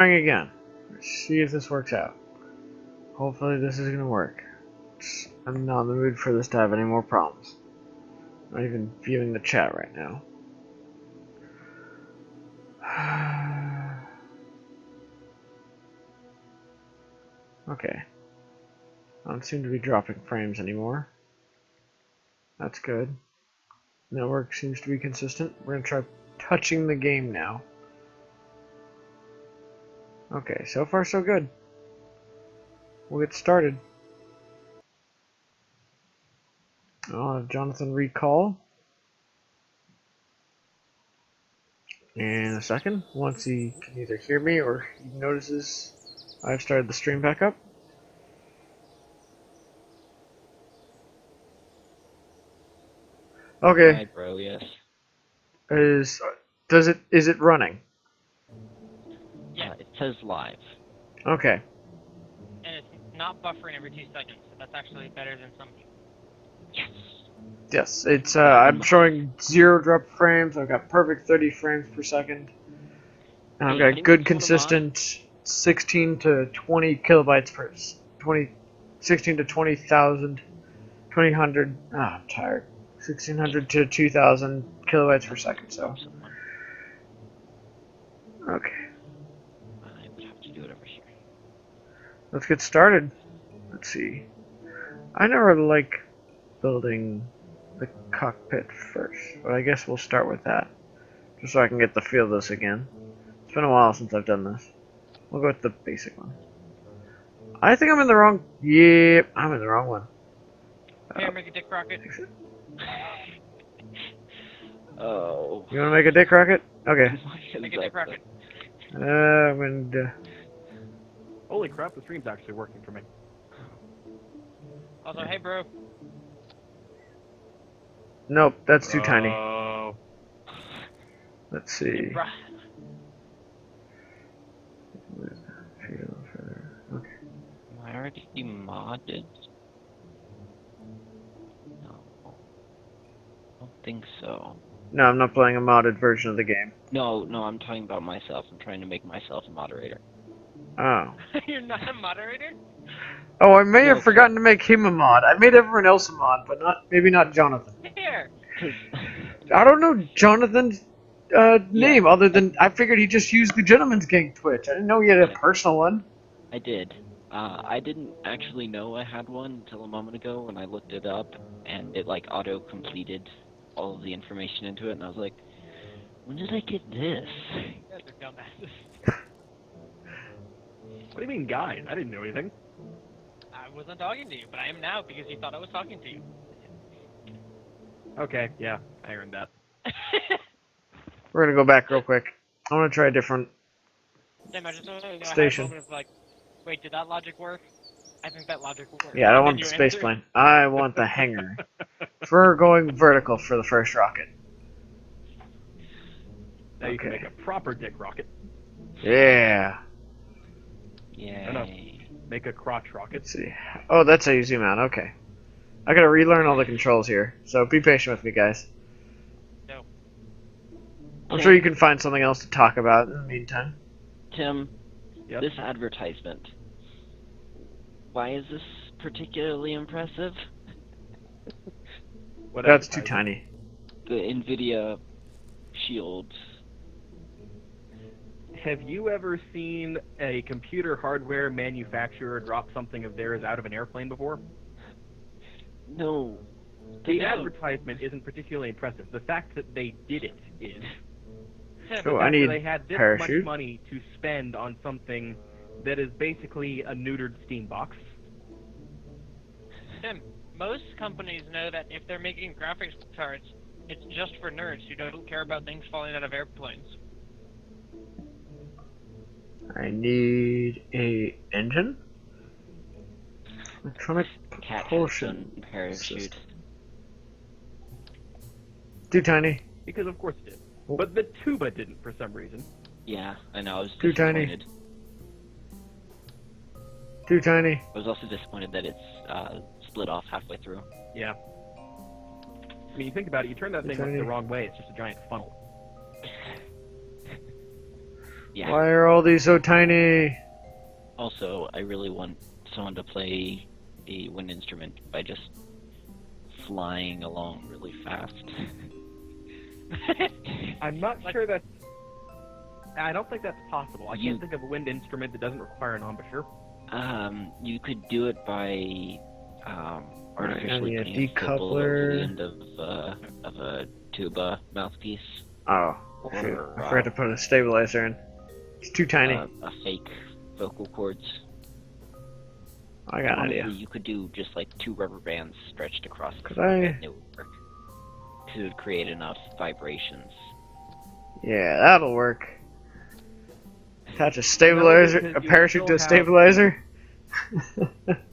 Trying again. Let's see if this works out. Hopefully this is gonna work. I'm not in the mood for this to have any more problems. I'm not even viewing the chat right now. Okay. I don't seem to be dropping frames anymore. That's good. Network seems to be consistent. We're gonna try touching the game now. Okay, so far so good. We'll get started. I'll have Jonathan recall in a second, once he can either hear me or he notices I've started the stream back up. Okay. Hi, bro, yes. Is it running? Yeah, it says live. Okay. And it's not buffering every 2 seconds, so that's actually better than some people. Yes. Yes, it's I'm showing 0 drop frames. I've got perfect 30 frames per second. And I've got good consistent 16 to 20 kilobytes per 16 to 20,000 2000. I'm tired. 1600 to 2000 kilobytes per second. So okay. I would have to do it over here. Let's get started. Let's see. I never like building the cockpit first, but I guess we'll start with that, just so I can get the feel of this again. It's been a while since I've done this. We'll go with the basic one. I think I'm in the wrong... Yep, I'm in the wrong one. Here, make a dick rocket. Oh. You want to make a dick rocket? Okay. Make a dick rocket. I'm going to... Holy crap, the stream's actually working for me. Also, hey, bro. Nope, that's too tiny. Oh. Let's see. Okay. Am I already modded? No. I don't think so. No, I'm not playing a modded version of the game. No, I'm talking about myself. I'm trying to make myself a moderator. Oh. You're not a moderator? Oh, I may have No, forgotten to make him a mod. I made everyone else a mod, but maybe not Jonathan. Here. I don't know Jonathan's name other than I figured he just used the Gentleman's Gang Twitch. I didn't know he had a personal one. I did. I didn't actually know I had one until a moment ago when I looked it up, and it like auto-completed all of the information into it, and I was like, when did I get this? You guys are dumbasses. What do you mean, guys? I didn't know anything. I wasn't talking to you, but I am now because you thought I was talking to you. Okay, yeah, I earned that. We're gonna go back real quick. I want to try a different Damn, I just station. had a moment of like, wait, did that logic work? I think that logic will work. Yeah, I don't And want then the you space answer. plane. I want the hangar. We're going vertical for the first rocket. Now you can Okay. make a proper dick rocket. Yeah. Yay. Make a crotch rocket. Let's see. Oh, that's how you zoom out. Okay. I gotta relearn all the controls here, so be patient with me, guys. No. I'm sure you can find something else to talk about in the meantime. Tim, Yep. this advertisement. Why is this particularly impressive? What That's too advertising? tiny. The NVIDIA Shield. Have you ever seen a computer hardware manufacturer drop something of theirs out of an airplane before? No. The advertisement isn't particularly impressive. The fact that they did it is. Tim, Oh, The I fact need that they had this parachute. much money to spend on something that is basically a neutered steam box. Tim, most companies know that if they're making graphics cards, it's just for nerds who don't care about things falling out of airplanes. I need a engine. Electronic Cat propulsion. has parachute. system. Too tiny. Because of course it did. But the tuba didn't for some reason. Yeah, I know. I was Too tiny. disappointed. Too tiny. I was also disappointed that it's split off halfway through. Yeah. I mean, you think about it, you turn that thing up the wrong way, it's just a giant funnel. Yeah. Why are all these so tiny? Also, I really want someone to play a wind instrument by just flying along really fast. I'm not sure that's. I don't think that's possible. I You- can't think of a wind instrument that doesn't require an embouchure. You could do it by artificially Yeah, putting a stipple over decoupler. the end of a tuba mouthpiece, Oh, or shoot. I forgot to put a stabilizer in. It's too tiny. a fake vocal cords. I got an Honestly, idea. you could do just like 2 rubber bands stretched across the Could front, I- and it would work. 'Cause it would create enough vibrations. Yeah, that'll work. Attach a stabilizer, because a you parachute to a still have- stabilizer.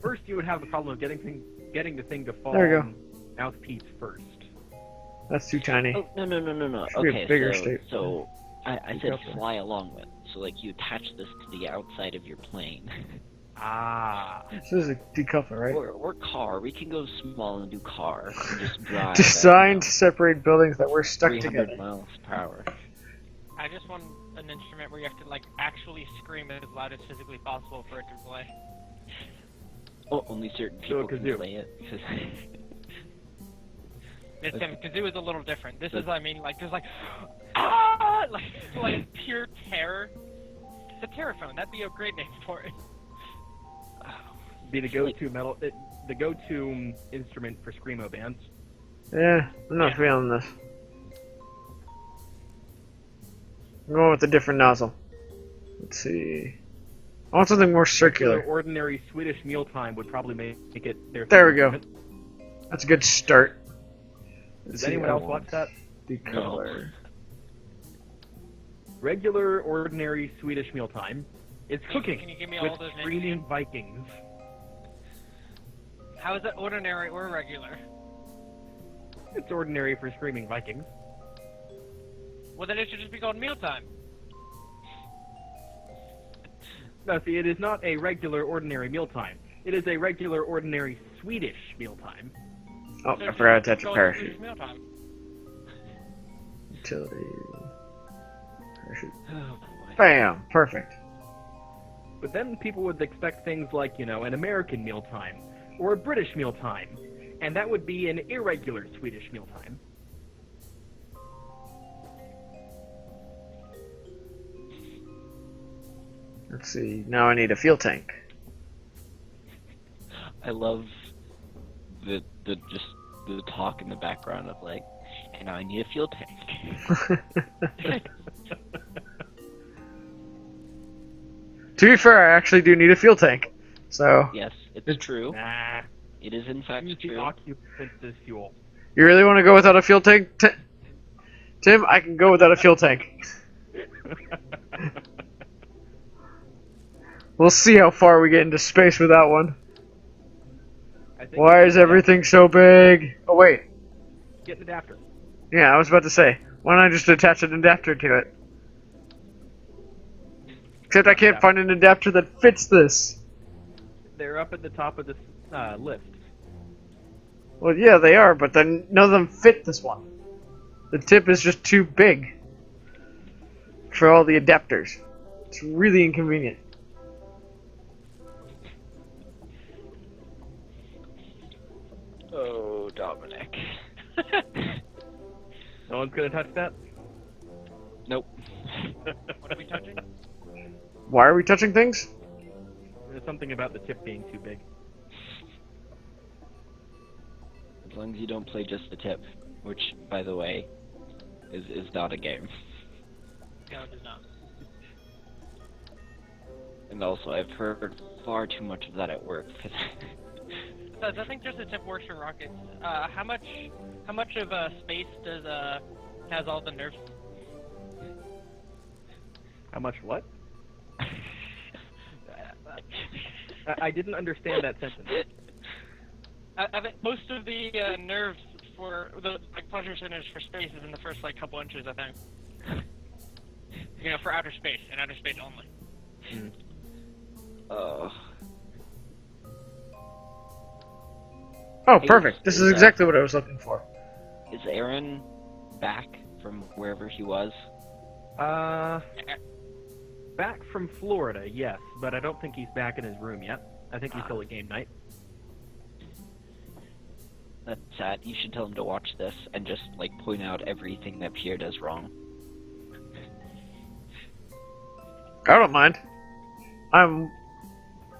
First, you would have the problem of getting the thing to fall There we go. on mouthpiece first. That's too tiny. Oh, no. Should be a Okay, bigger so, staple. so I said Decoupler. fly along with. So, like, you attach this to the outside of your plane. Ah. This is a decoupler, right? Or car. We can go small and do car. And just drive Designed at, to separate buildings that were stuck 300 together. miles per hour. I just want an instrument where you have to like actually scream as loud as physically possible for it to play. Oh, only certain people can kazoo. play it. It's Okay. Kazoo is a little different. This But- is, I mean, like there's like ah, like pure terror. It's a terraphone. That'd be a great name for it. Be the go-to the go-to instrument for screamo bands. Yeah, I'm not Yeah. feeling this. I'm going with a different nozzle. Let's see. I want something more Regular, circular. ordinary Swedish mealtime would probably make it their. There we go. instrument. That's a good start. Let's Does see, anyone I else want watch that? Decoupler. Regular, ordinary Swedish mealtime. It's cooking Can you give me with all those names? screaming Vikings. How is that ordinary or regular? It's ordinary for screaming Vikings. Well, then it should just be called mealtime. No, see, it is not a regular, ordinary mealtime. It is a regular, ordinary Swedish mealtime. Oh, So I it forgot to should attach be a called parachute. Swedish Mealtime. Utility. Parachute. Oh boy. Bam! Perfect. But then people would expect things like, an American mealtime or a British mealtime, and that would be an irregular Swedish mealtime. Let's see. Now I need a fuel tank. I love the talk in the background of like, and now I need a fuel tank. To be fair, I actually do need a fuel tank. So, Yes, it's It's- true. Nah, It is in fact use the true. occupants as fuel. you really want to go without a fuel tank? Tim, I can go without a fuel tank. We'll see how far we get into space with that one. I think Why is everything so big? Oh, wait. Get an adapter. Yeah, I was about to say. Why don't I just attach an adapter to it? Except I can't find an adapter that fits this. They're up at the top of this list. Well, yeah, they are, but then none of them fit this one. The tip is just too big for all the adapters. It's really inconvenient. Oh, Dominic. No one's gonna touch that? Nope. What are we touching? Why are we touching things? There's something about the tip being too big. As long as you don't play just the tip, which, by the way, is not a game. No, it does not. And also, I've heard far too much of that at work. Does I think just the tip works for rockets? How much of space does has all the nerfs? How much what? I didn't understand that sentence. I think most of the nerves for the like pleasure centers for space is in the first like couple inches, I think. For outer space and outer space only. Oh. Oh, perfect. This is exactly what I was looking for. Is Aaron back from wherever he was? back from Florida, yes, but I don't think he's back in his room yet. I think he's still at game night. That's sad. You should tell him to watch this and just, like, point out everything that Pierre does wrong. I don't mind. I'm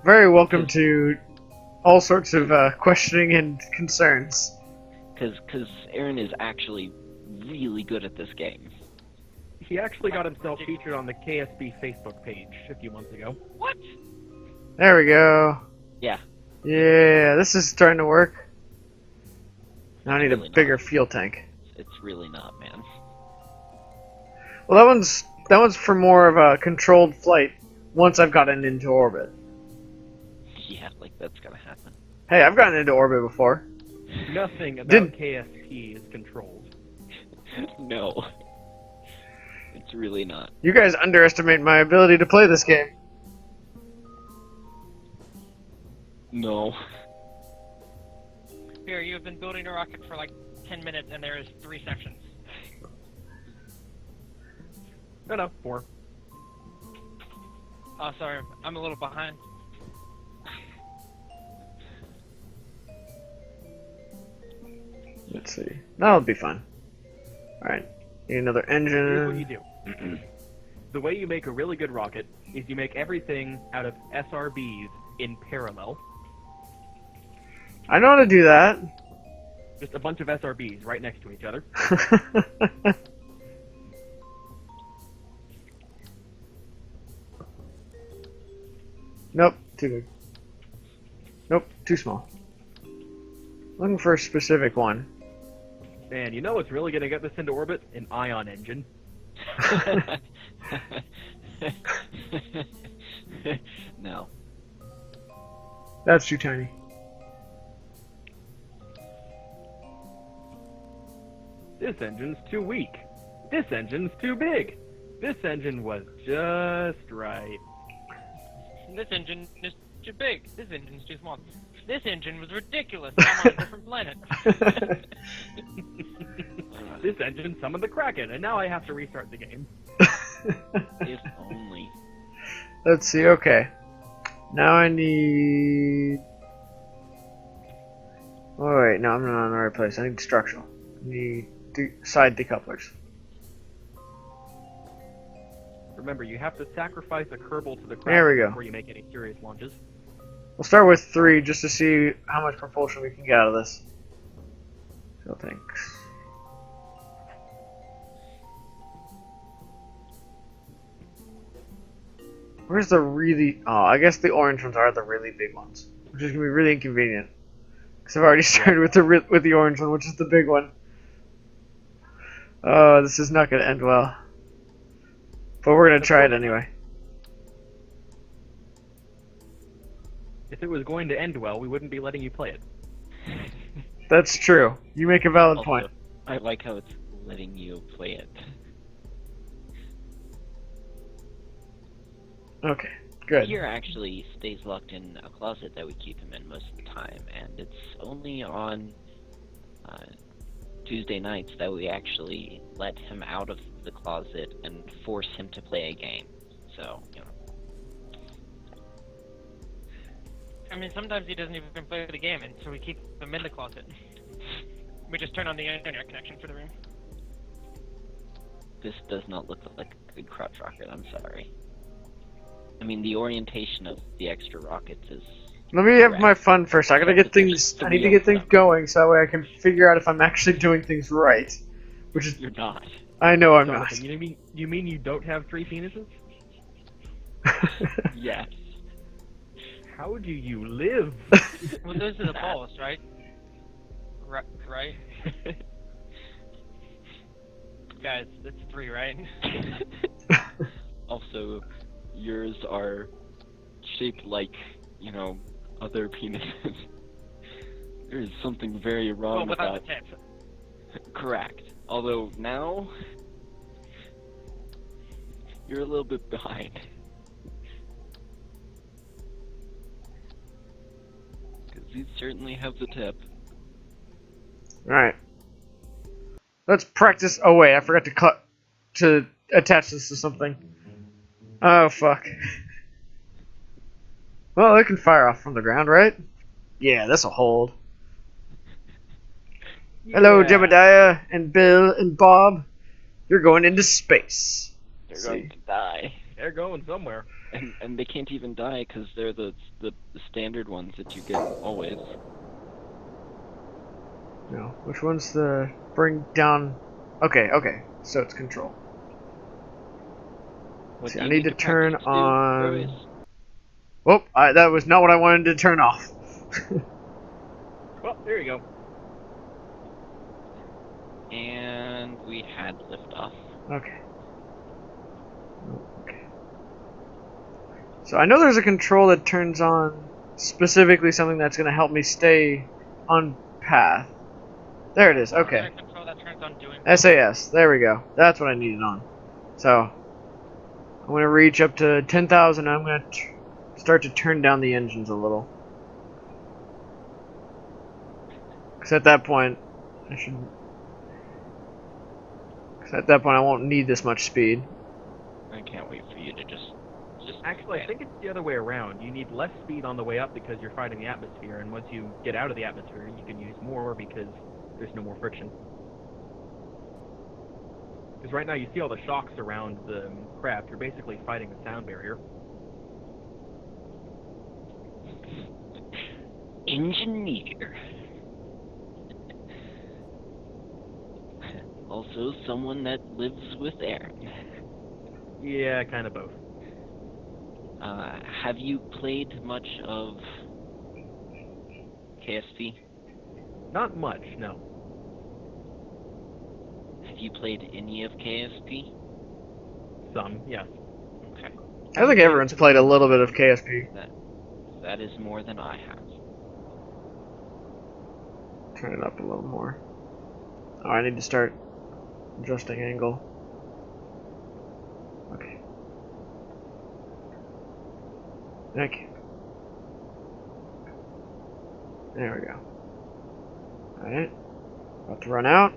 very welcome to all sorts of questioning and concerns. Because Aaron is actually really good at this game. He actually got himself featured on the KSB Facebook page a few months ago. What? There we go. Yeah. Yeah, this is starting to work. Now I need Really a bigger not. fuel tank. It's really not, man. Well, that one's for more of a controlled flight. Once I've gotten into orbit. Yeah, like, that's gonna happen. Hey, I've gotten into orbit before. Nothing about Did- KSP is controlled. No. It's really not. You guys underestimate my ability to play this game. No. Here, you have been building a rocket for like 10 minutes and there is 3 sections. No, 4. Oh, sorry, I'm a little behind. Let's see. That'll be fun. Alright. Need another Here's what you engine. do. The way you make a really good rocket is you make everything out of SRBs in parallel. I know how to do that. Just a bunch of SRBs right next to each other. Nope, too big. Nope, too small. Looking for a specific one. And you know what's really going to get this into orbit? An ion engine. No. That's too tiny. This engine's too weak. This engine's too big. This engine was just right. This engine is too big. This engine's too small. This engine was ridiculous. I'm on a different planet. This engine summoned the Kraken, and now I have to restart the game. If only. Let's see, okay. Now I need... Oh wait, no, I'm not in the right place. I need structural. I need side decouplers. Remember, you have to sacrifice a Kerbal to the Kraken There we go. before you make any serious launches. We'll start with 3 just to see how much propulsion we can get out of this. Fuel tanks. Where's the really... Oh, I guess the orange ones are the really big ones. Which is going to be really inconvenient. Because I've already started with the orange one, which is the big one. Oh, this is not going to end well. But we're going to try it anyway. If it was going to end well, we wouldn't be letting you play it. That's true. You make a valid Also, point. I like how it's letting you play it. Okay, good. Pierre actually stays locked in a closet that we keep him in most of the time, and it's only on Tuesday nights that we actually let him out of the closet and force him to play a game. So, you know. I mean, sometimes he doesn't even play the game, and so we keep him in the closet. We just turn on the internet connection for the room. This does not look like a good crotch rocket, I'm sorry. I mean, the orientation of the extra rockets is... Let me have my fun first. I gotta get things. I need to get things going so that way I can figure out if I'm actually doing things right. Which is, You're not. I know I'm Jonathan, not. you mean you don't have 3 penises? Yes. How do you live? Well, those are the balls, right? Right? Guys, that's 3, right? Also, yours are shaped like, you know, other penises. There's something very Well, wrong with without that. the tip. Correct. Although now, you're a little bit behind. Because you certainly have the tip. Alright. Let's practice. Oh wait, I forgot to attach this to something. Oh, fuck. Well, it can fire off from the ground, right? Yeah, this'll hold. Hello, Yeah. Jebediah and Bill and Bob. You're going into space. They're Let's going see. to die. They're going somewhere. And they can't even die because they're the standard ones that you get always. No, which one's the bring down? Okay, okay. So it's control. What See, do I you need to turn practice do, on. Rose? Oh, that was not what I wanted to turn off. Well, there you go. And we had liftoff. Okay. Okay. So I know there's a control that turns on specifically something that's going to help me stay on path. There it is. Okay. There's a control that turns on doing SAS. There we go. That's what I needed on. So I'm going to reach up to 10,000. I'm going to start to turn down the engines a little. Because at that point, I won't need this much speed. I can't wait for you to just. Actually, I think it's the other way around. You need less speed on the way up because you're fighting the atmosphere, and once you get out of the atmosphere, you can use more because there's no more friction. Because right now you see all the shocks around the craft. You're basically fighting the sound barrier. Engineer. Also, someone that lives with air. Yeah, kind of both. Have you played much of KSP? Not much, no. Have you played any of KSP? Some, yes. Okay. I think everyone's played a little bit of KSP. That is more than I have. Turn it up a little more. Oh, I need to start adjusting angle. Okay. Thank you. There we go. Alright. About to run out.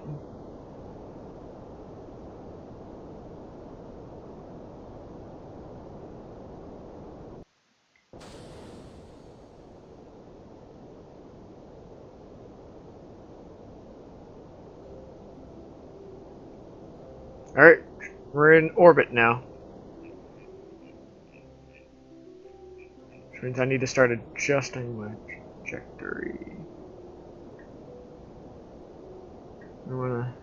Alright. We're in orbit now. Which means I need to start adjusting my trajectory. I want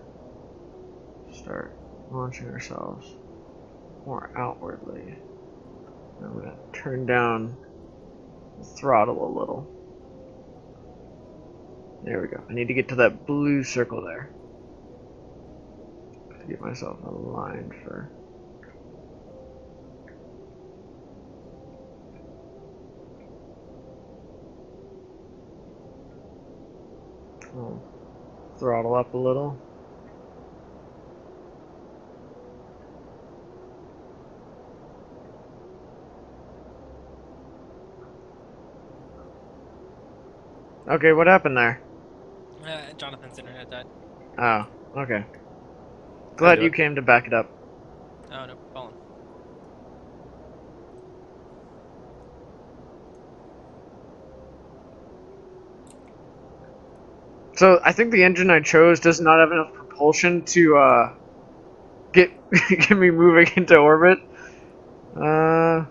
to start launching ourselves more outwardly. I'm going to turn down the throttle a little. There we go. I need to get to that blue circle there. To get myself aligned for... I'll throttle up a little. Okay, what happened there? Jonathan's internet died. Oh, okay. Glad do you it. came to back it up. Oh no, fallen. So I think the engine I chose does not have enough propulsion to get get me moving into orbit. Oh,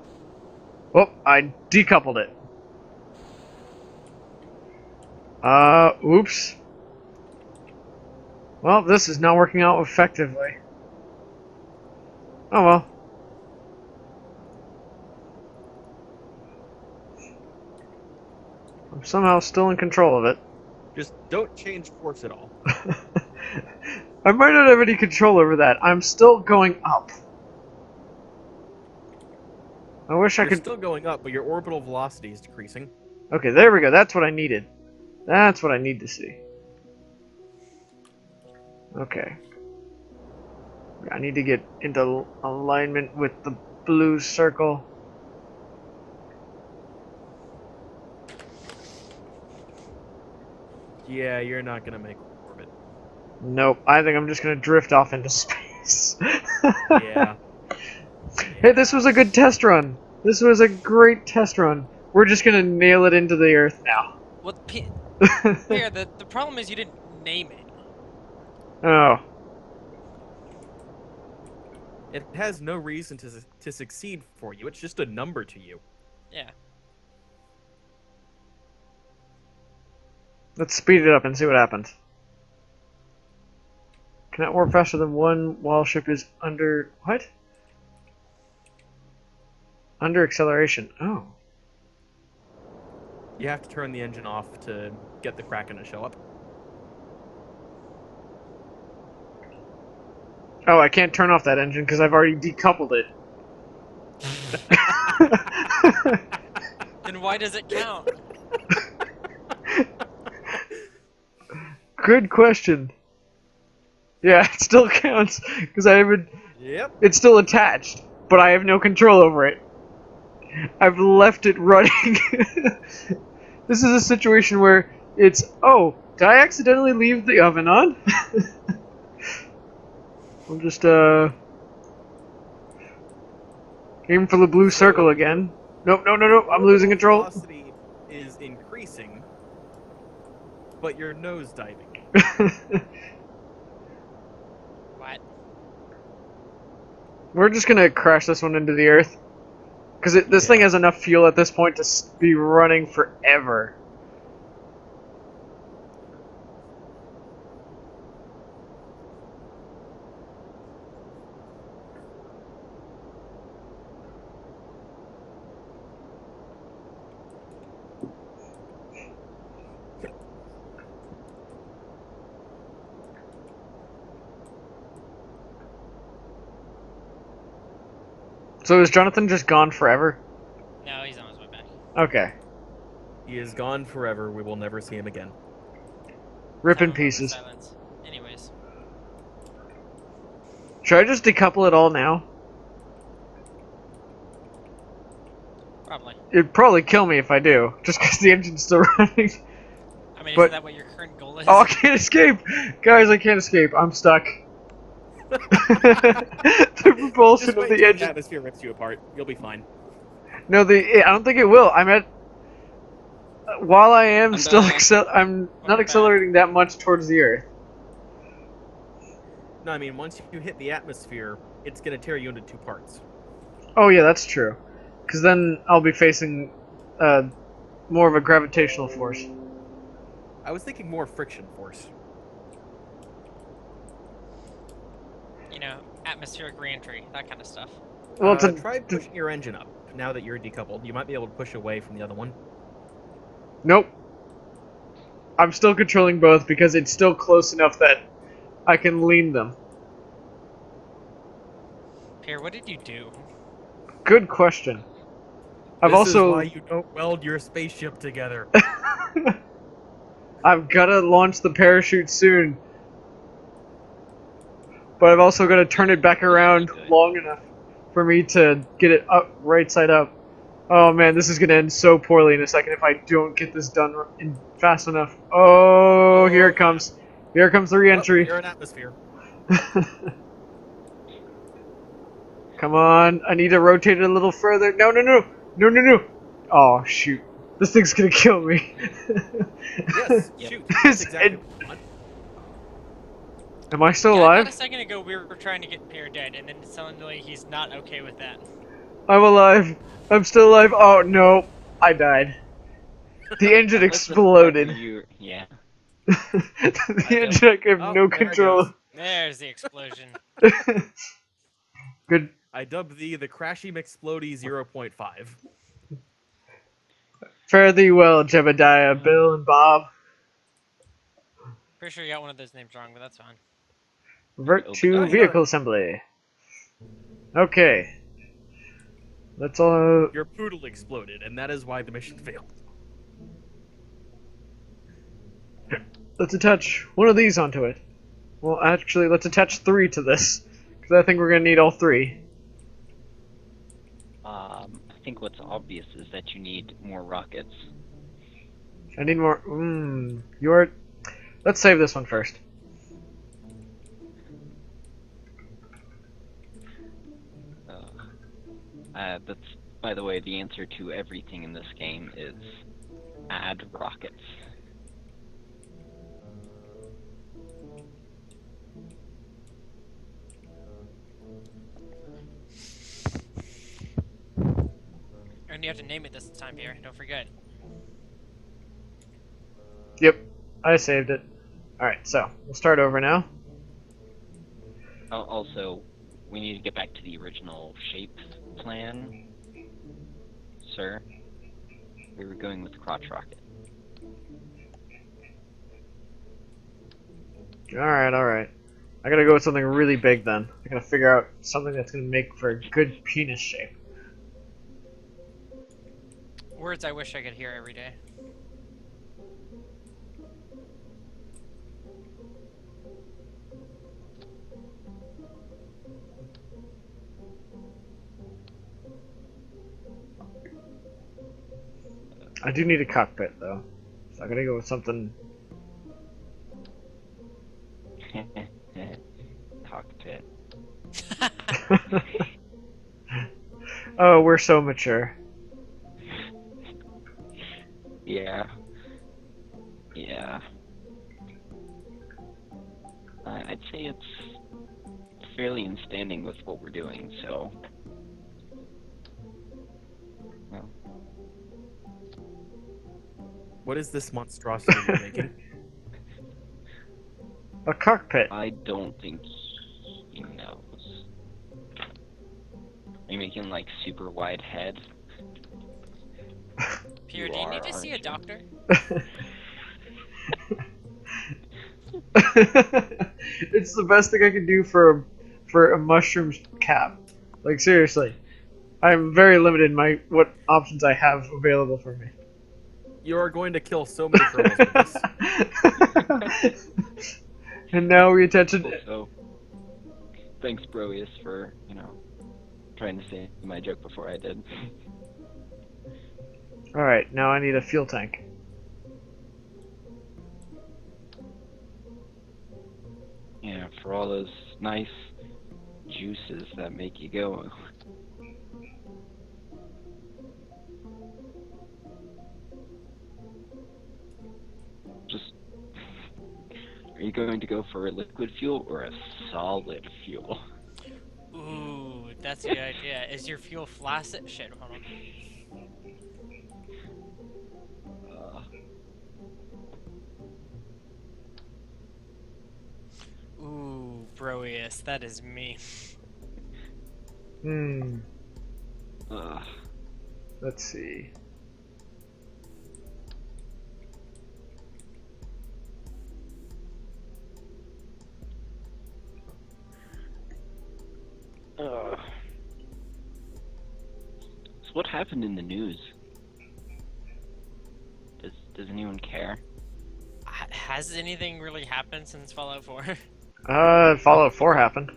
I decoupled it. Oops. Well, this is not working out effectively. Oh well. I'm somehow still in control of it. Just don't change course at all. I might not have any control over that. I'm still going up. I wish I You're could... still going up, but your orbital velocity is decreasing. Okay, there we go. That's what I needed. That's what I need to see. Okay. I need to get into alignment with the blue circle. Yeah, you're not gonna make orbit. Nope. I think I'm just gonna drift off into space. Yeah. Hey, this was a good test run. This was a great test run. We're just gonna nail it into the earth now. Well, Pierre, the problem is you didn't name it. Oh. It has no reason to succeed for you. It's just a number to you. Yeah. Let's speed it up and see what happens. Cannot warp faster than one while ship is under... What? Under acceleration. Oh. You have to turn the engine off to get the Kraken to show up. Oh, I can't turn off that engine because I've already decoupled it. Then why does it count? Good question. Yeah, it still counts because I haven't... Yep. It's still attached, but I have no control over it. I've left it running. This is a situation where it's, oh, did I accidentally leave the oven on? I'm just, aim for the blue circle again. Nope, no, I'm losing control. Velocity is increasing, but you're nose diving. What? We're just gonna crash this one into the earth. Because this thing has enough fuel at this point to be running forever. So is Jonathan just gone forever? No, he's on his way back. Okay. He is gone forever. We will never see him again. Rip in Time over pieces. silence. Anyways. Should I just decouple it all now? Probably. It'd probably kill me if I do, just because the engine's still running. I mean, But- isn't that what your current goal is? Oh, I can't escape! Guys, I can't escape. I'm stuck. The propulsion Just of wait the till engine. atmosphere rips you apart. You'll be fine. No, I don't think it will. I'm at... While I am I'm still... back. I'm not Welcome accelerating that much towards the Earth. No, I mean, once you hit the atmosphere, it's going to tear you into two parts. Oh yeah, that's true. Because then I'll be facing more of a gravitational force. I was thinking more friction force. You know, atmospheric reentry, that kind of stuff. Well, Try pushing your engine up. Now that you're decoupled, you might be able to push away from the other one. Nope. I'm still controlling both because it's still close enough that I can lean them. Pierre, what did you do? Good question. I've This also... is why you don't weld your spaceship together. I've gotta launch the parachute soon. But I've also gotta turn it back around long enough for me to get it up, right side up. Oh man, this is gonna end so poorly in a second if I don't get this done fast enough. Oh, here it comes. Here comes the re-entry. You're in atmosphere. Come on, I need to rotate it a little further. No. Oh, shoot. This thing's gonna kill me. Yes, Yep. shoot. That's exactly what you want. Am I still Yeah, I alive? thought a second ago we were trying to get Pierre dead, and then suddenly he's not okay with that. I'm alive. I'm still alive. Oh, no. I died. The engine exploded. Yeah. The engine I have Oh, no there it control. goes. There's the explosion. Good. I dubbed thee the Crashy McSplody 0.5. Fare thee well, Jebediah, Bill, and Bob. Pretty sure you got one of those names wrong, but that's fine. Revert Oh, to yeah. vehicle assembly. Okay. Let's all... Your poodle exploded, and that is why the mission failed. Let's attach one of these onto it. Well, actually, let's attach 3 to this. Because I think we're going to need all 3. I think what's obvious is that you need more rockets. I need more... You're... Let's save this one first. That's, by the way, the answer to everything in this game is add rockets. And you have to name it this time, Pierre. Don't forget. Yep, I saved it. Alright, so we'll start over now. Also, we need to get back to the original shape plan, sir. We were going with the crotch rocket. Alright. I gotta go with something really big then. I gotta figure out something that's gonna make for a good penis shape. Words I wish I could hear every day. I do need a cockpit though. So I gotta go with something. Cockpit. Oh, we're so mature. Yeah. I'd say it's fairly in standing with what we're doing, so... Well, What is this monstrosity you're making? A cockpit. I don't think he knows. Are you making, like, super wide head? Pierre, do you need to see a doctor? It's the best thing I can do for a mushroom cap. Like seriously, I'm very limited in what options I have available for me. You are going to kill so many girls with this. And now we attention. Also, thanks, Broius, for, trying to say my joke before I did. All right, now I need a fuel tank. Yeah, for all those nice juices that make you go. Just, are you going to go for a liquid fuel or a solid fuel? Ooh, that's a good idea. Is your fuel flaccid? Shit, hold on. Ooh, Broius, that is me. Let's see. So what happened in the news? Does anyone care? Has anything really happened since Fallout 4? Fallout 4 happened.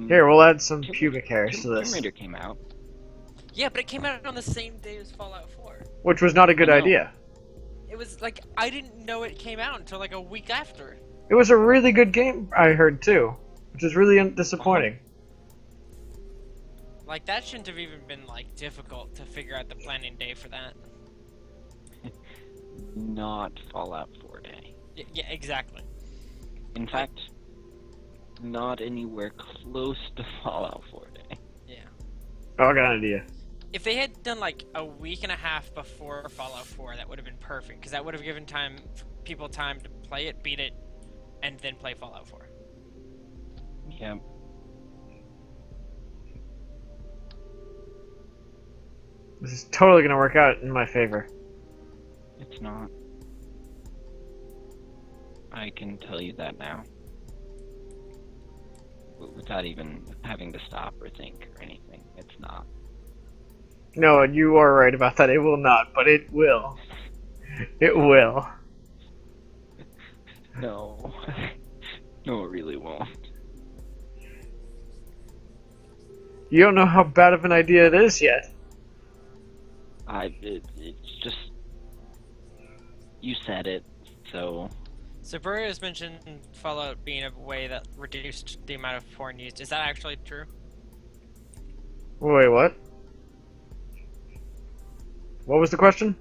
Here, we'll add some pubic hairs to Tomb this. Raider came out. Yeah, but it came out on the same day as Fallout 4. Which was not a good I know. idea. It was like, I didn't know it came out until like a week after. It was a really good game, I heard too. Which is really disappointing. Like, that shouldn't have even been like difficult to figure out the planning day for that. Not Fallout 4 Day. Yeah, exactly. In fact, not anywhere close to Fallout 4 Day. Yeah. Oh, I got an idea. If they had done like a week and a half before Fallout 4, that would have been perfect, because that would have given people time to play it, beat it, and then play Fallout 4. Yeah. This is totally gonna work out in my favor. It's not. I can tell you that now. Without even having to stop or think or anything. It's not. No, you are right about that. It will not, but it will. It will. No. No, it really won't. You don't know how bad of an idea it is yet. It's just... You said it, so... So Burrios mentioned Fallout being a way that reduced the amount of porn used. Is that actually true? Wait, what? What was the question?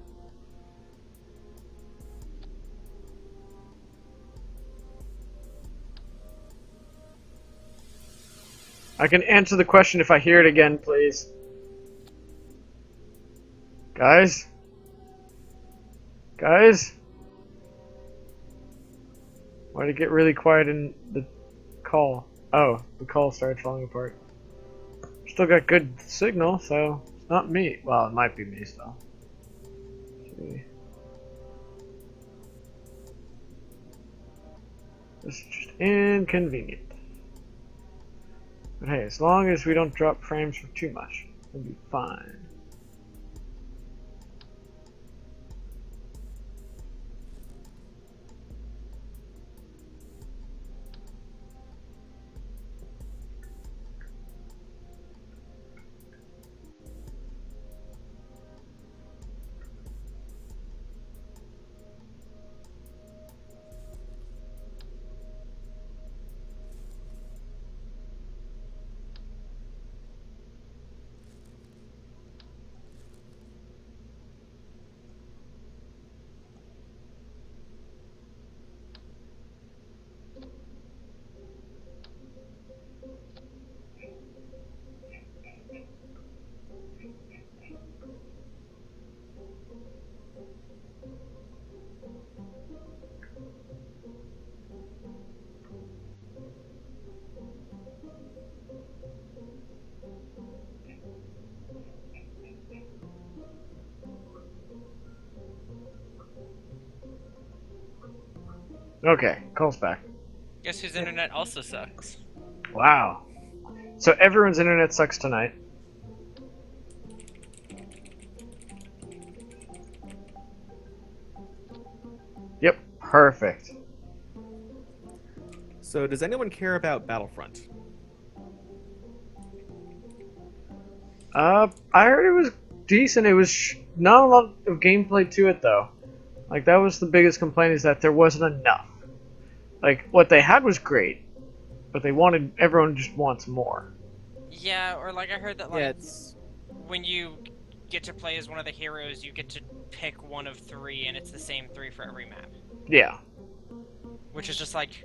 I can answer the question if I hear it again, please. Guys? Guys? Why did it get really quiet in the call? Oh, the call started falling apart. Still got good signal, so it's not me. Well, it might be me still. Let's see. It's just inconvenient. But hey, as long as we don't drop frames for too much, we'll be fine. Okay, call's back. Guess whose internet also sucks? Wow. So everyone's internet sucks tonight. Yep, perfect. So, does anyone care about Battlefront? I heard it was decent. It was not a lot of gameplay to it though. Like that was the biggest complaint, is that there wasn't enough. Like what they had was great, but everyone just wants more. Yeah, or like I heard that like Yeah, it's when you get to play as one of the heroes, you get to pick one of 3, and it's the same 3 for every map. Yeah. Which is just like,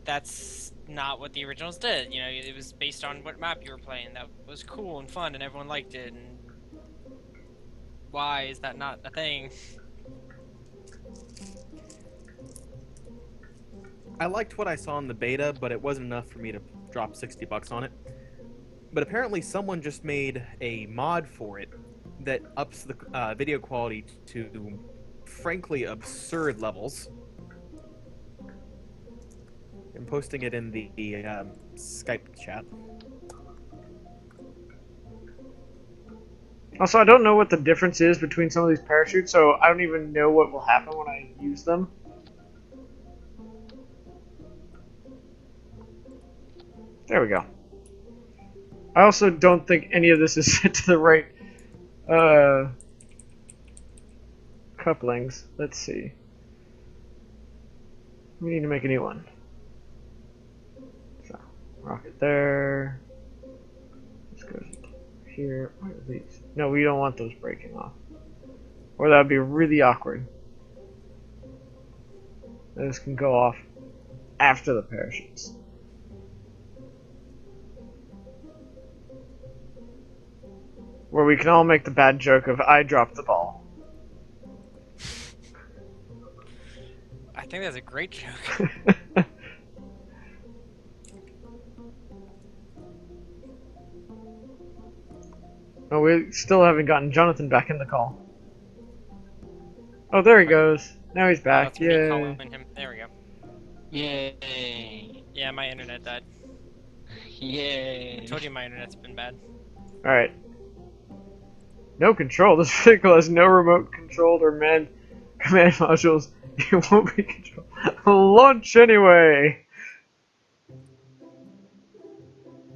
that's not what the originals did. You know, it was based on what map you were playing. That was cool and fun, and everyone liked it. And why is that not a thing? I liked what I saw in the beta, but it wasn't enough for me to drop $60 on it. But apparently someone just made a mod for it that ups the video quality to frankly absurd levels. I'm posting it in the Skype chat. Also, I don't know what the difference is between some of these parachutes, so I don't even know what will happen when I use them. There we go. I also don't think any of this is set to the right couplings. Let's see. We need to make a new one. So, rocket there. This goes here. Where are these? No, we don't want those breaking off. Or that would be really awkward. This can go off after the parachutes. Where we can all make the bad joke of I dropped the ball. I think that's a great joke. Oh, we still haven't gotten Jonathan back in the call. Oh, there he goes. Now he's back. That's me Yay. calling him. There we go. Yay! Yeah, my internet died. Yay! I told you my internet's been bad. Alright. No control. This vehicle has no remote controlled or manned command modules. It won't be controlled. Launch anyway!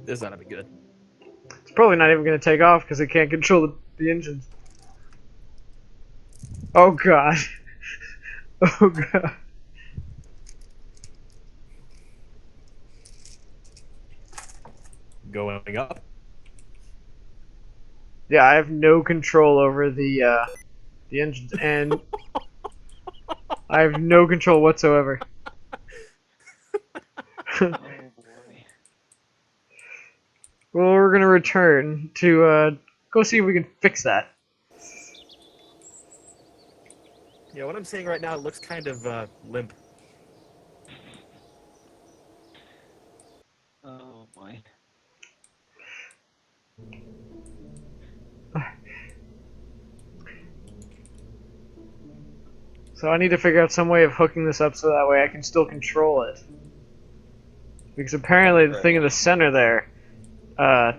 This ought to be good. It's probably not even going to take off because it can't control the engines. Oh god. Oh god. Going up. Yeah, I have no control over the engines, and I have no control whatsoever. Oh boy. Well, we're gonna return to go see if we can fix that. Yeah, what I'm seeing right now, it looks kind of limp. Oh boy. So I need to figure out some way of hooking this up so that way I can still control it. Because apparently the thing in the center there uh,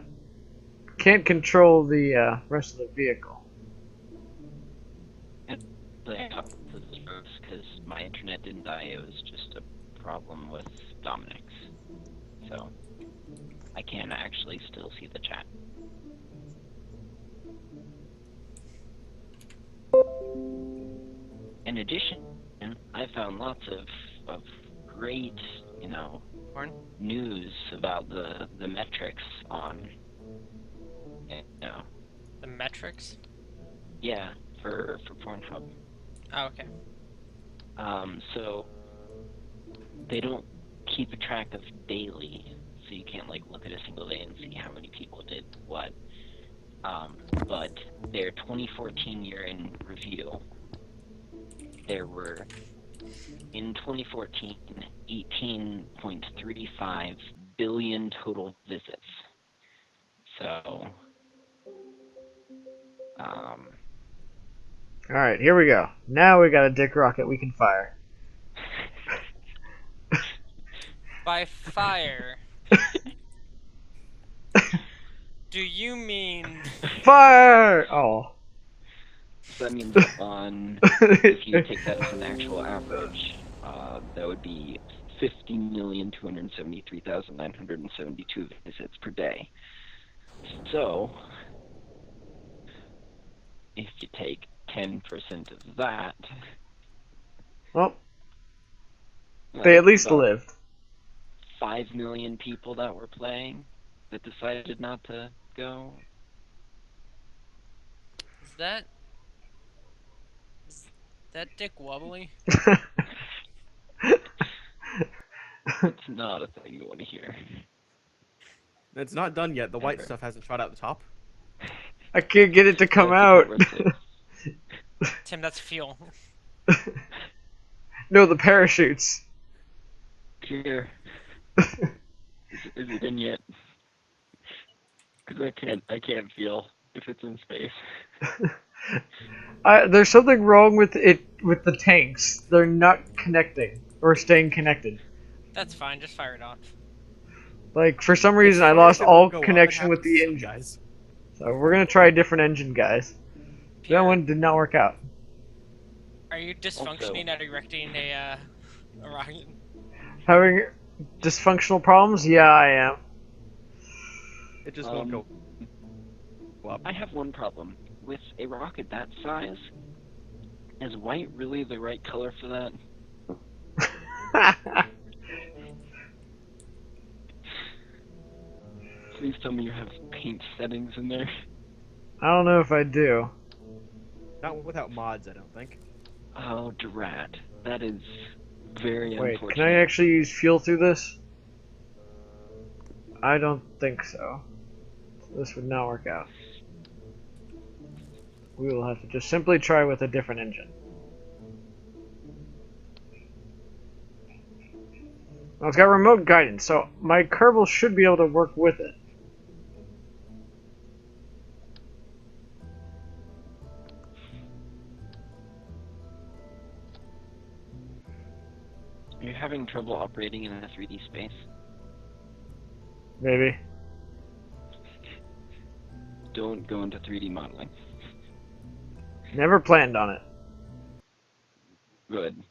can't control the rest of the vehicle. Because my internet didn't die, it was just a problem with Dominic's. So I can actually still see the chat. In addition, I found lots of great, Porn? news about the metrics on, The metrics? yeah, for Pornhub. Oh, okay. So they don't keep a track of daily, so you can't like look at a single day and see how many people did what. But their 2014 year in review, there were in 2014 18.35 billion total visits. So, Alright, here we go. Now we got a dick rocket we can fire. By fire, do you mean Fire! Oh. so that means if you take that as an actual average, that would be 50,273,972 visits per day. So, if you take 10% of that, Well, they at least about lived. 5 million people that were playing that decided not to go. is that dick wobbly? It's not a thing you want to hear. It's not done yet. The white Ever. stuff hasn't shot out the top. I can't get it to come That's out. about right. Tim, that's fuel. No, the parachutes. Here. Is it in yet? Because I can't feel if it's in space. There's something wrong with it with the tanks. They're not connecting or staying connected. That's fine, just fire it off. Like for some It's reason, I fine lost if it will all go up. It connection with happens the to some engine. guys. So we're gonna try a different engine, guys. That Pierre, one did not work out. are you dysfunctioning at erecting a rocket? Having dysfunctional problems? Yeah, I am. It just won't go up. I have one problem. With a rocket that size, is white really the right color for that? Please tell me you have paint settings in there. I don't know if I do. Not without mods, I don't think. Oh, drat. That is very Wait, unfortunate. can I actually use fuel through this? I don't think so. This would not work out. We will have to just simply try with a different engine. Well, it's got remote guidance, so my Kerbal should be able to work with it. Are you having trouble operating in a 3D space? Maybe. Don't go into 3D modeling. Never planned on it. Good.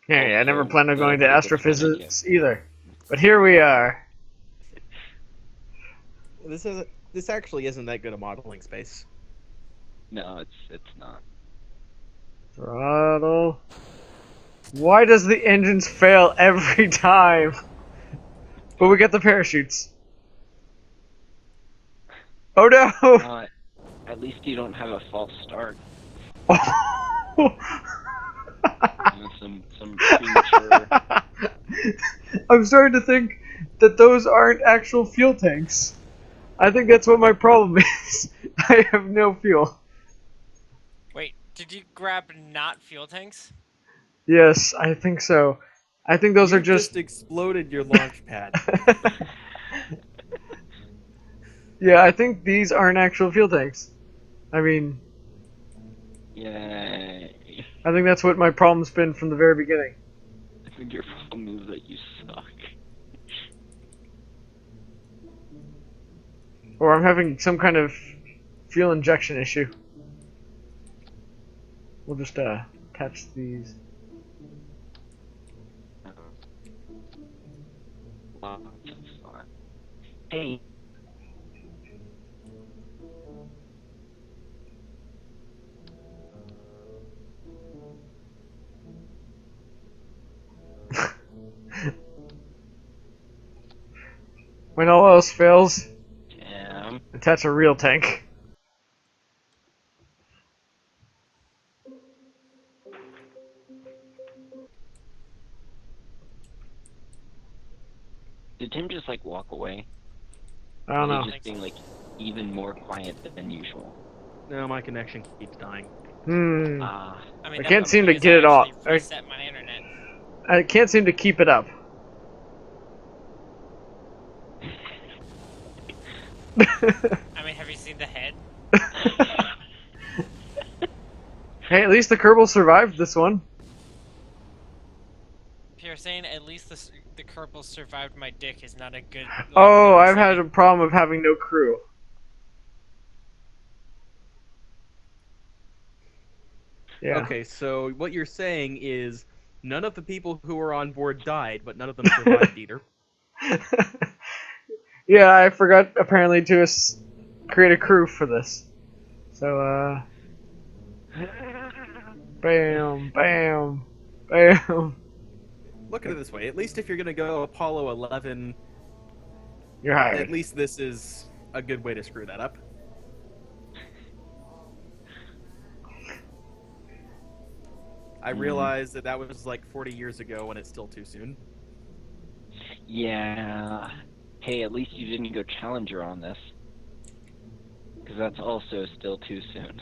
Hey, I never Also, planned on going to I think it's a bad astrophysics either. But here we are. This actually isn't that good a modeling space. No, it's not. Throttle. Why does the engines fail every time? But we get the parachutes. Oh no! At least you don't have a false start. Some premature. I'm starting to think that those aren't actual fuel tanks. I think that's what my problem is. I have no fuel. Wait, did you grab not fuel tanks? Yes, I think so. I think those You are just. exploded your launch pad. Yeah, I think these aren't actual fuel tanks. I mean, Yay. I think that's what my problem's been from the very beginning. I think your problem is that you suck. Or I'm having some kind of fuel injection issue. We'll just attach these. Lots of fun. Hey. When all else fails, Damn. attach a real tank. Did Tim just like walk away? I don't Or know. is he just being like even more quiet than usual? No, my connection keeps dying. Hmm. Ah. I mean, I that can't would seem be to because get I it off. actually reset my internet. I can't seem to keep it up. I mean, have you seen the head? Hey, at least the Kerbal survived this one. If you're saying at least the Kerbal survived my dick is not a good. Oh, way to I've say had it. a problem of having no crew. Yeah. Okay, so what you're saying is none of the people who were on board died, but none of them survived either. Yeah, I forgot apparently to create a crew for this. So, bam, bam, bam. Look at it this way: at least if you're gonna go Apollo 11, You're hired. at least this is a good way to screw that up. I realize that was like 40 years ago, and it's still too soon. Yeah. Hey, at least you didn't go Challenger on this. Because that's also still too soon.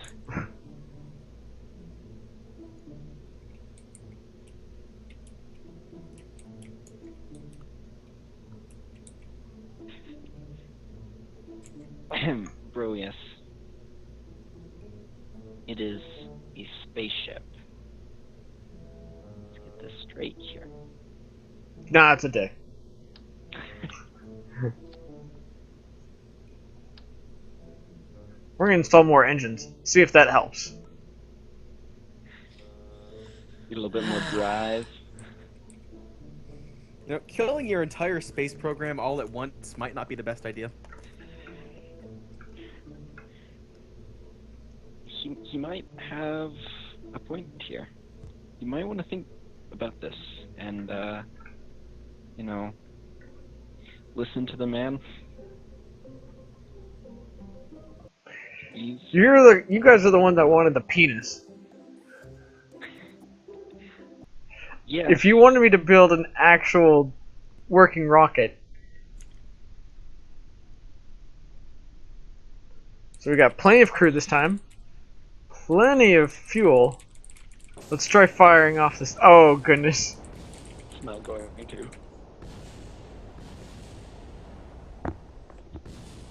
Bro, yes. It is a spaceship. Let's get this straight here. Nah, it's a dick. We're gonna install more engines. See if that helps. Get a little bit more drive. You know, killing your entire space program all at once might not be the best idea. He might have a point here. You might want to think about this and, you know, listen to the man. You guys are the one that wanted the penis. Yeah. If you wanted me to build an actual working rocket. So we got plenty of crew this time. Plenty of fuel. Let's try firing off this. Oh, goodness. It's not going to.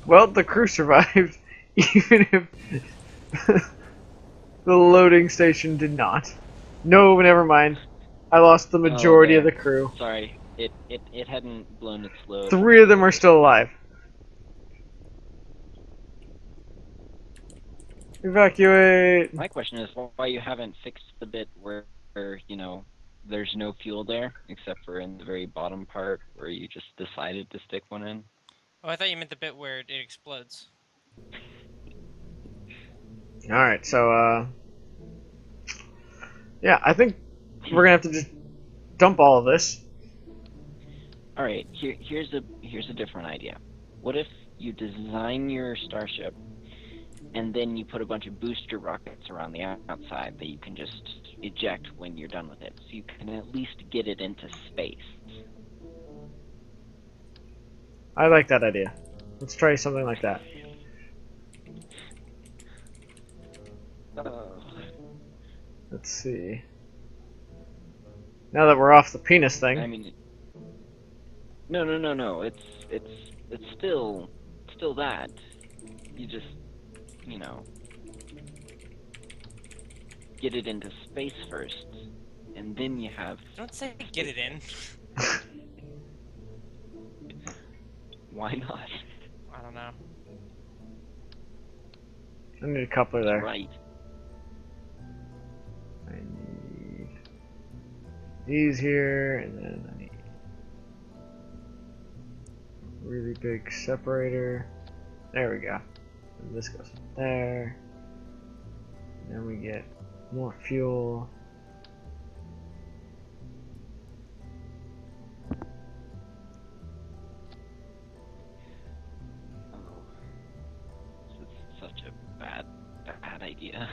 Well, the crew survived, even if the loading station did not. No, never mind. I lost the majority of the crew. Sorry, it hadn't blown its load. 3 of them are still alive. Evacuate! My question is why you haven't fixed the bit where you know, there's no fuel there, except for in the very bottom part where you just decided to stick one in. Oh, I thought you meant the bit where it explodes. Alright, so, yeah, I think we're gonna have to just dump all of this. Alright, here's a different idea. What if you design your starship and then you put a bunch of booster rockets around the outside that you can just eject when you're done with it, so you can at least get it into space. I like that idea. Let's try something like that. Let's see. Now that we're off the penis thing. I mean, no. It's still that. You just, you know, get it into space first, and then you have. Don't say get it in. Why not? I don't know. I need a coupler there. Right. I need these here, and then I need a really big separator. There we go. And this goes there. And then we get more fuel. Oh, this is such a bad idea.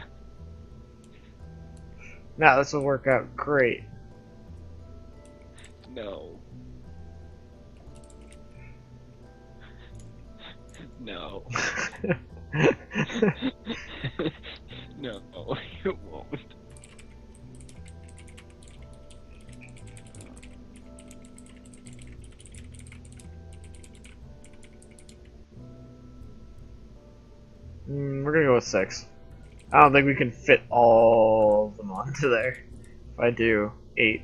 Now this will work out great. No. No. No, it won't. We're gonna go with 6. I don't think we can fit all of them onto there. If I do 8.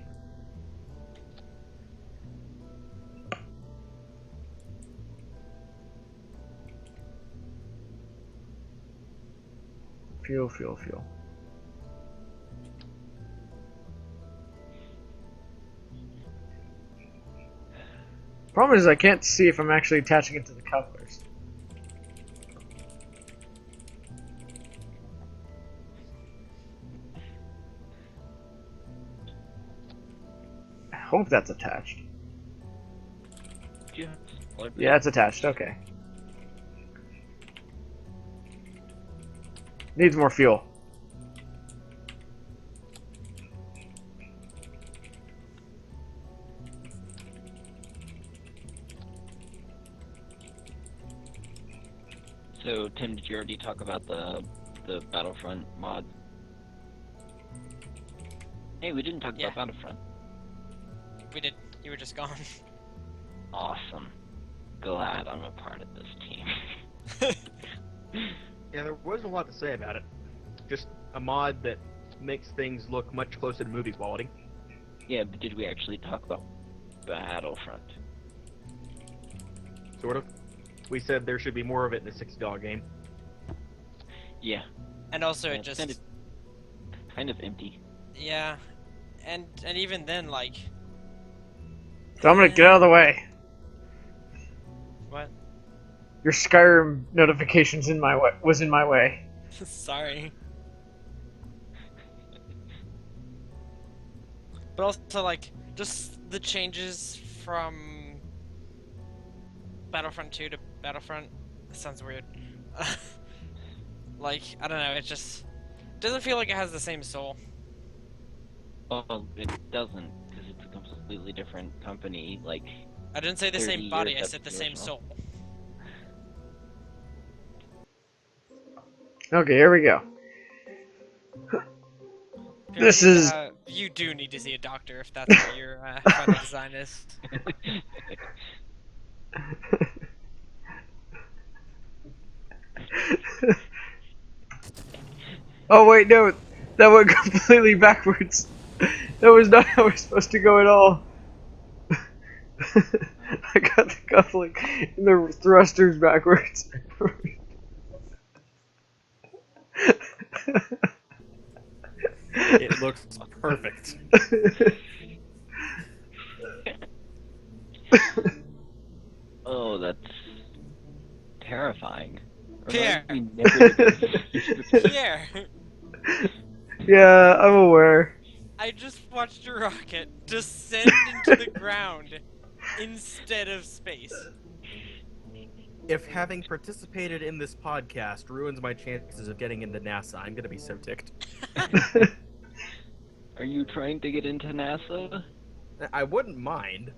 Fuel. Problem is I can't see if I'm actually attaching it to the couplers. I hope that's attached. Yeah, it's attached, okay. Needs more fuel. So, Tim, did you already talk about the Battlefront mod? Hey, we didn't talk Yeah. about Battlefront. We did. You were just gone. Awesome. Glad I'm a part of this team. Yeah, there wasn't a lot to say about it. Just a mod that makes things look much closer to movie quality. Yeah, but did we actually talk about Battlefront? Sort of. We said there should be more of it in the $60 game. Yeah. And also Yeah, it just kind of empty. yeah, and even then like Dominic, get out of the way. what? Your Skyrim notifications was in my way. Sorry. But also like just the changes from Battlefront 2 to Battlefront. That sounds weird. Like I don't know. It just doesn't feel like it has the same soul. Well, it doesn't, because it's a completely different company. Like, I didn't say the 30 same body. I years said the after same original. soul. Okay, here we go. This You, is... you do need to see a doctor if that's what your final design is. Oh wait, no, that went completely backwards. That was not how we're supposed to go at all. I got the coupling and the thrusters backwards. It looks perfect. oh, that's terrifying. Pierre. Reminds me never to- Pierre, Yeah, I'm aware. I just watched a rocket descend into the ground instead of space. If having participated in this podcast ruins my chances of getting into NASA, I'm gonna be so ticked. Are you trying to get into NASA? I wouldn't mind.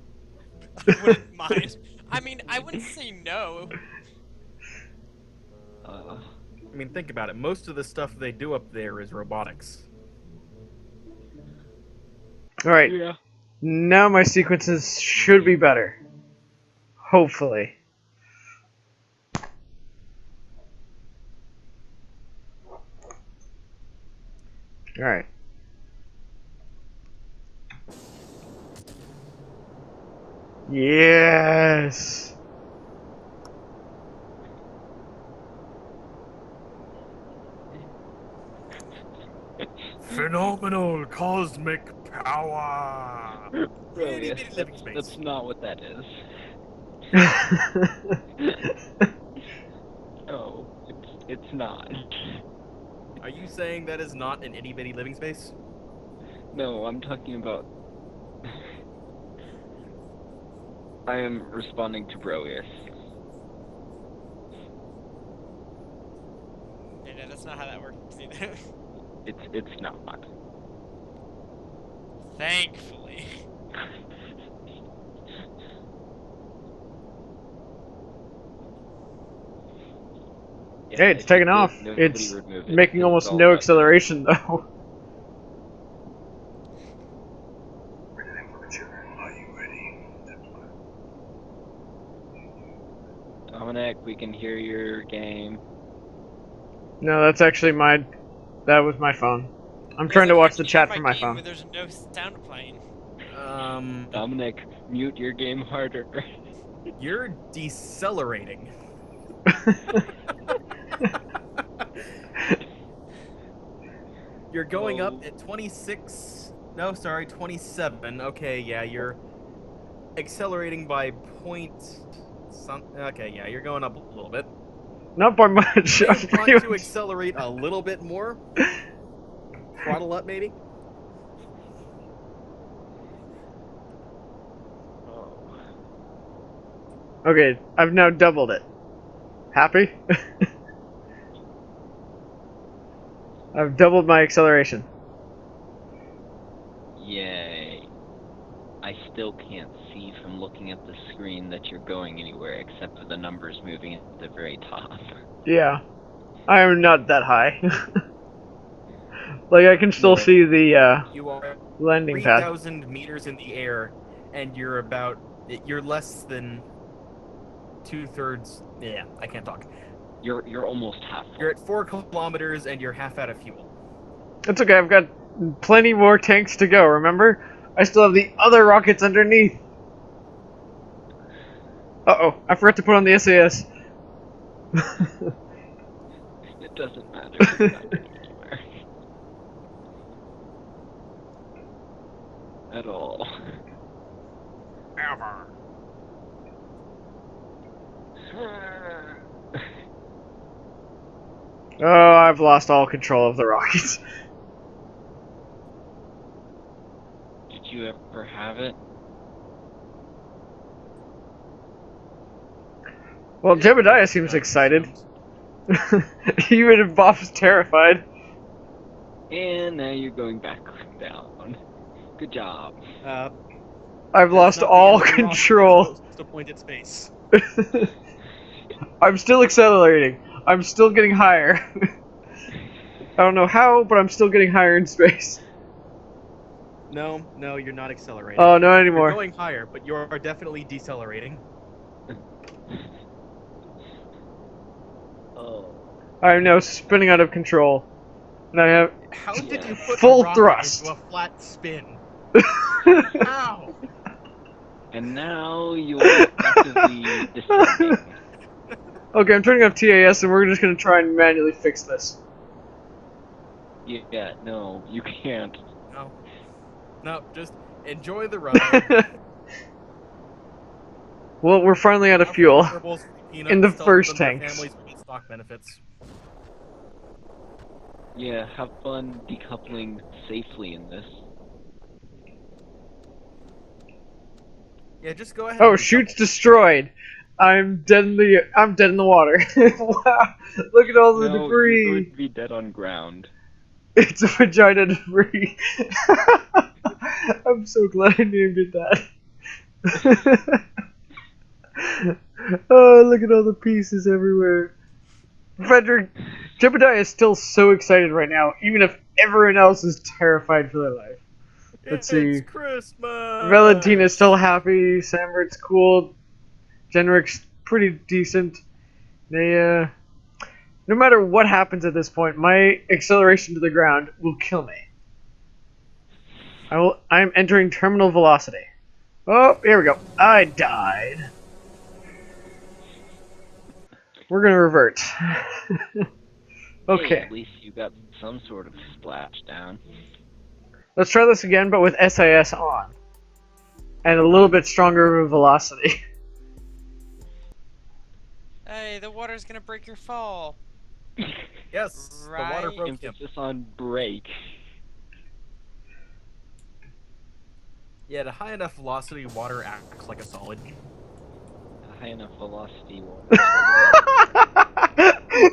I wouldn't mind. I mean, I wouldn't say no. Uh, I mean, think about it. Most of the stuff they do up there is robotics. Alright, yeah. now my sequences should be better. Hopefully. Alright. Yes! Phenomenal cosmic power! Really, Itty bitty living space. that's not what that is. No, it's not. Are you saying that is not an itty bitty living space? No, I'm talking about. I am responding to Broius. No, that's not how that works either. It's not. Thankfully. Yeah, Hey, it's if taking you off. did, nobody It's would move it, making 'cause almost it's all no about- acceleration, though. Dominic, we can hear your game. No, that's actually my... That was my phone. I'm trying to It's like, watch I the can hear chat from my game, phone. but there's no sound playing. Dominic, mute your game harder. You're decelerating. You're going Oh. up at 26. No, sorry, 27. Okay, yeah, you're accelerating by point. Okay, yeah, you're going up a little bit. Not by much. You I'm want pretty to much- accelerate a little bit more? Throttle up, maybe? Oh. Okay, I've now doubled it. Happy? I've doubled my acceleration. Yay. I still can't see from looking at the screen that you're going anywhere except for the numbers moving at the very top. Yeah. I am not that high. Like, I can still No. see the You are landing pad. 3,000 meters in the air, and you're less than 2/3. Yeah, I can't talk. You're almost half. You're at 4 kilometers, and you're half out of fuel. It's okay, I've got plenty more tanks to go, remember? I still have the other rockets underneath. Uh-oh, I forgot to put on the SAS. It doesn't matter. It's not going anywhere. At all. Ever. Oh, I've lost all control of the rockets. Did you ever have it? Well, Jebediah seems excited. Even if Bob's terrified. And now you're going back down. Good job. I've lost all control. To point at space. I'm still accelerating. I'm still getting higher. I don't know how, but I'm still getting higher in space. No, you're not accelerating. Oh, not You're anymore. going higher, but you are definitely decelerating. Oh. I'm now spinning out of control. And I have... How did you put Full a rocket thrust. into a flat spin? How? And now you're actively descending. Okay, I'm turning off TAS and we're just gonna try and manually fix this. Yeah, no, you can't. No, just enjoy the ride. Well, we're finally out of fuel. In the first tank. tanks. Families with stock benefits. Yeah, have fun decoupling safely in this. Yeah, just go ahead. Oh, and chute's decouple. destroyed. I'm dead in the water. Wow! Look at all the No, you're going debris. to be dead on ground. It's a vagina debris. I'm so glad I named it that. Oh, look at all the pieces everywhere. Frederick, Jebediah is still so excited right now, even if everyone else is terrified for their life. Let's It's see. Christmas. Valentina's still happy. Sambert's cool. Jenric's pretty decent. They, no matter what happens at this point, my acceleration to the ground will kill me. I'm entering terminal velocity. Oh, here we go. I died. We're gonna revert. Hey, Okay. at least you got some sort of splashdown. Let's try this again, but with SIS on. And a little bit stronger of a velocity. Hey, the water's gonna break your fall. Yes, the water Right. broke him. Emphasis on break. Yeah, at a high enough velocity, water acts like a solid. A high enough velocity water.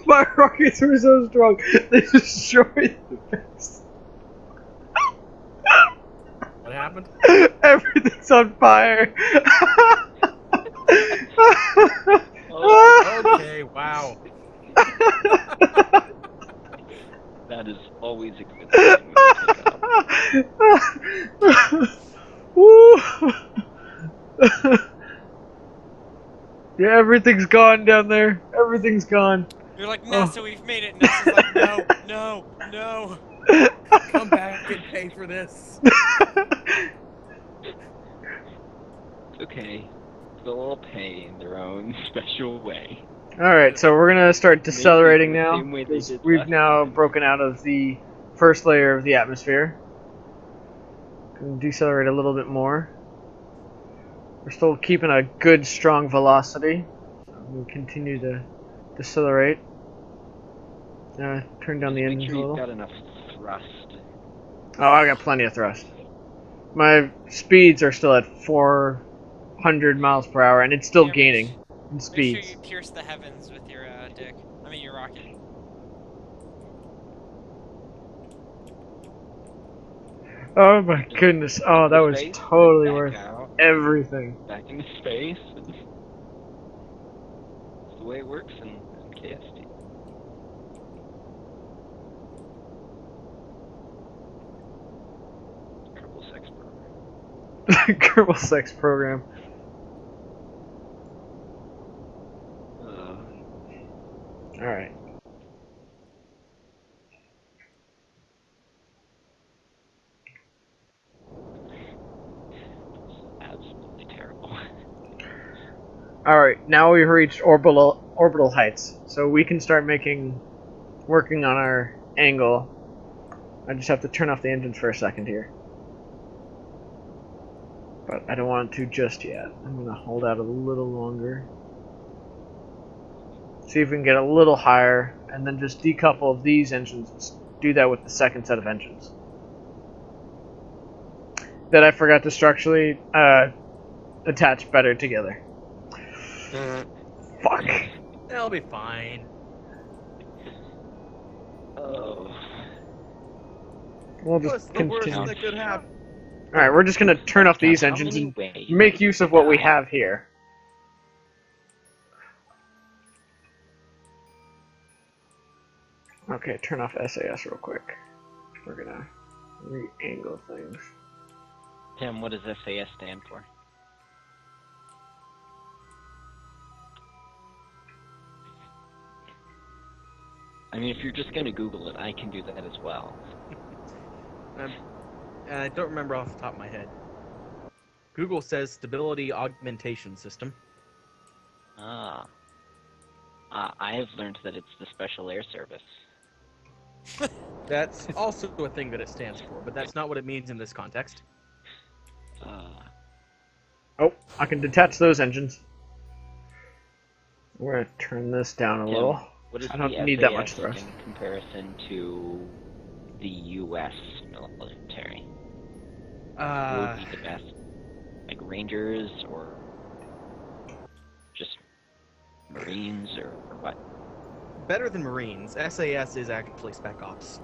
My rockets were so strong, they destroyed the base. What happened? Everything's on fire. Oh, Okay, wow. that is always a good thing when you pick up. Woo. Yeah, everything's gone down there. Everything's gone. You're like, Oh. NASA, we've made it. NASA's like, no, no, no. Come back and pay for this. It's okay. They'll all pay in their own special way. Alright, so we're gonna start decelerating Maybe the now. same way they 'Cause did we've last now time. broken out of the first layer of the atmosphere. Can decelerate a little bit more. We're still keeping a good, strong velocity. So we'll continue to decelerate. Turn down the Just make engines sure a you've little. got enough thrust. Oh, I got plenty of thrust. My speeds are still at 400 miles per hour, and it's still Yeah, gaining in Make speeds. sure you pierce the heavens with your dick. I mean, your rocket. Oh my goodness! Oh, that was Space, totally back worth out, everything. back into space. It's the way it works in KST. Kerbal sex program. Kerbal sex program. All right. Absolutely terrible. All right. Now we've reached orbital heights, so we can start working on our angle. I just have to turn off the engines for a second here. But I don't want to just yet. I'm gonna hold out a little longer. See if we can get a little higher, and then just decouple these engines. Do that with the second set of engines. That I forgot to structurally attach better together. Fuck. That'll be fine. Oh. We'll What's just the worst continue. that could happen? Alright, we're just gonna turn off these How engines many and ways make can use you of what we die? have here. Okay, turn off SAS real quick. We're gonna re-angle things. Tim, what does SAS stand for? I mean, if you're just gonna Google it, I can do that as well. I don't remember off the top of my head. Google says Stability Augmentation System. Ah. I have learned that it's the Special Air Service. That's also a thing that it stands for, but that's not what it means in this context. Oh, I can detach those engines. We're gonna turn this down a Tim, little. what is I don't the need that SAS much thrust. in comparison to the U.S. military? What would be the best? Like Rangers or just Marines or what? Better than Marines. SAS is actually Spec Ops.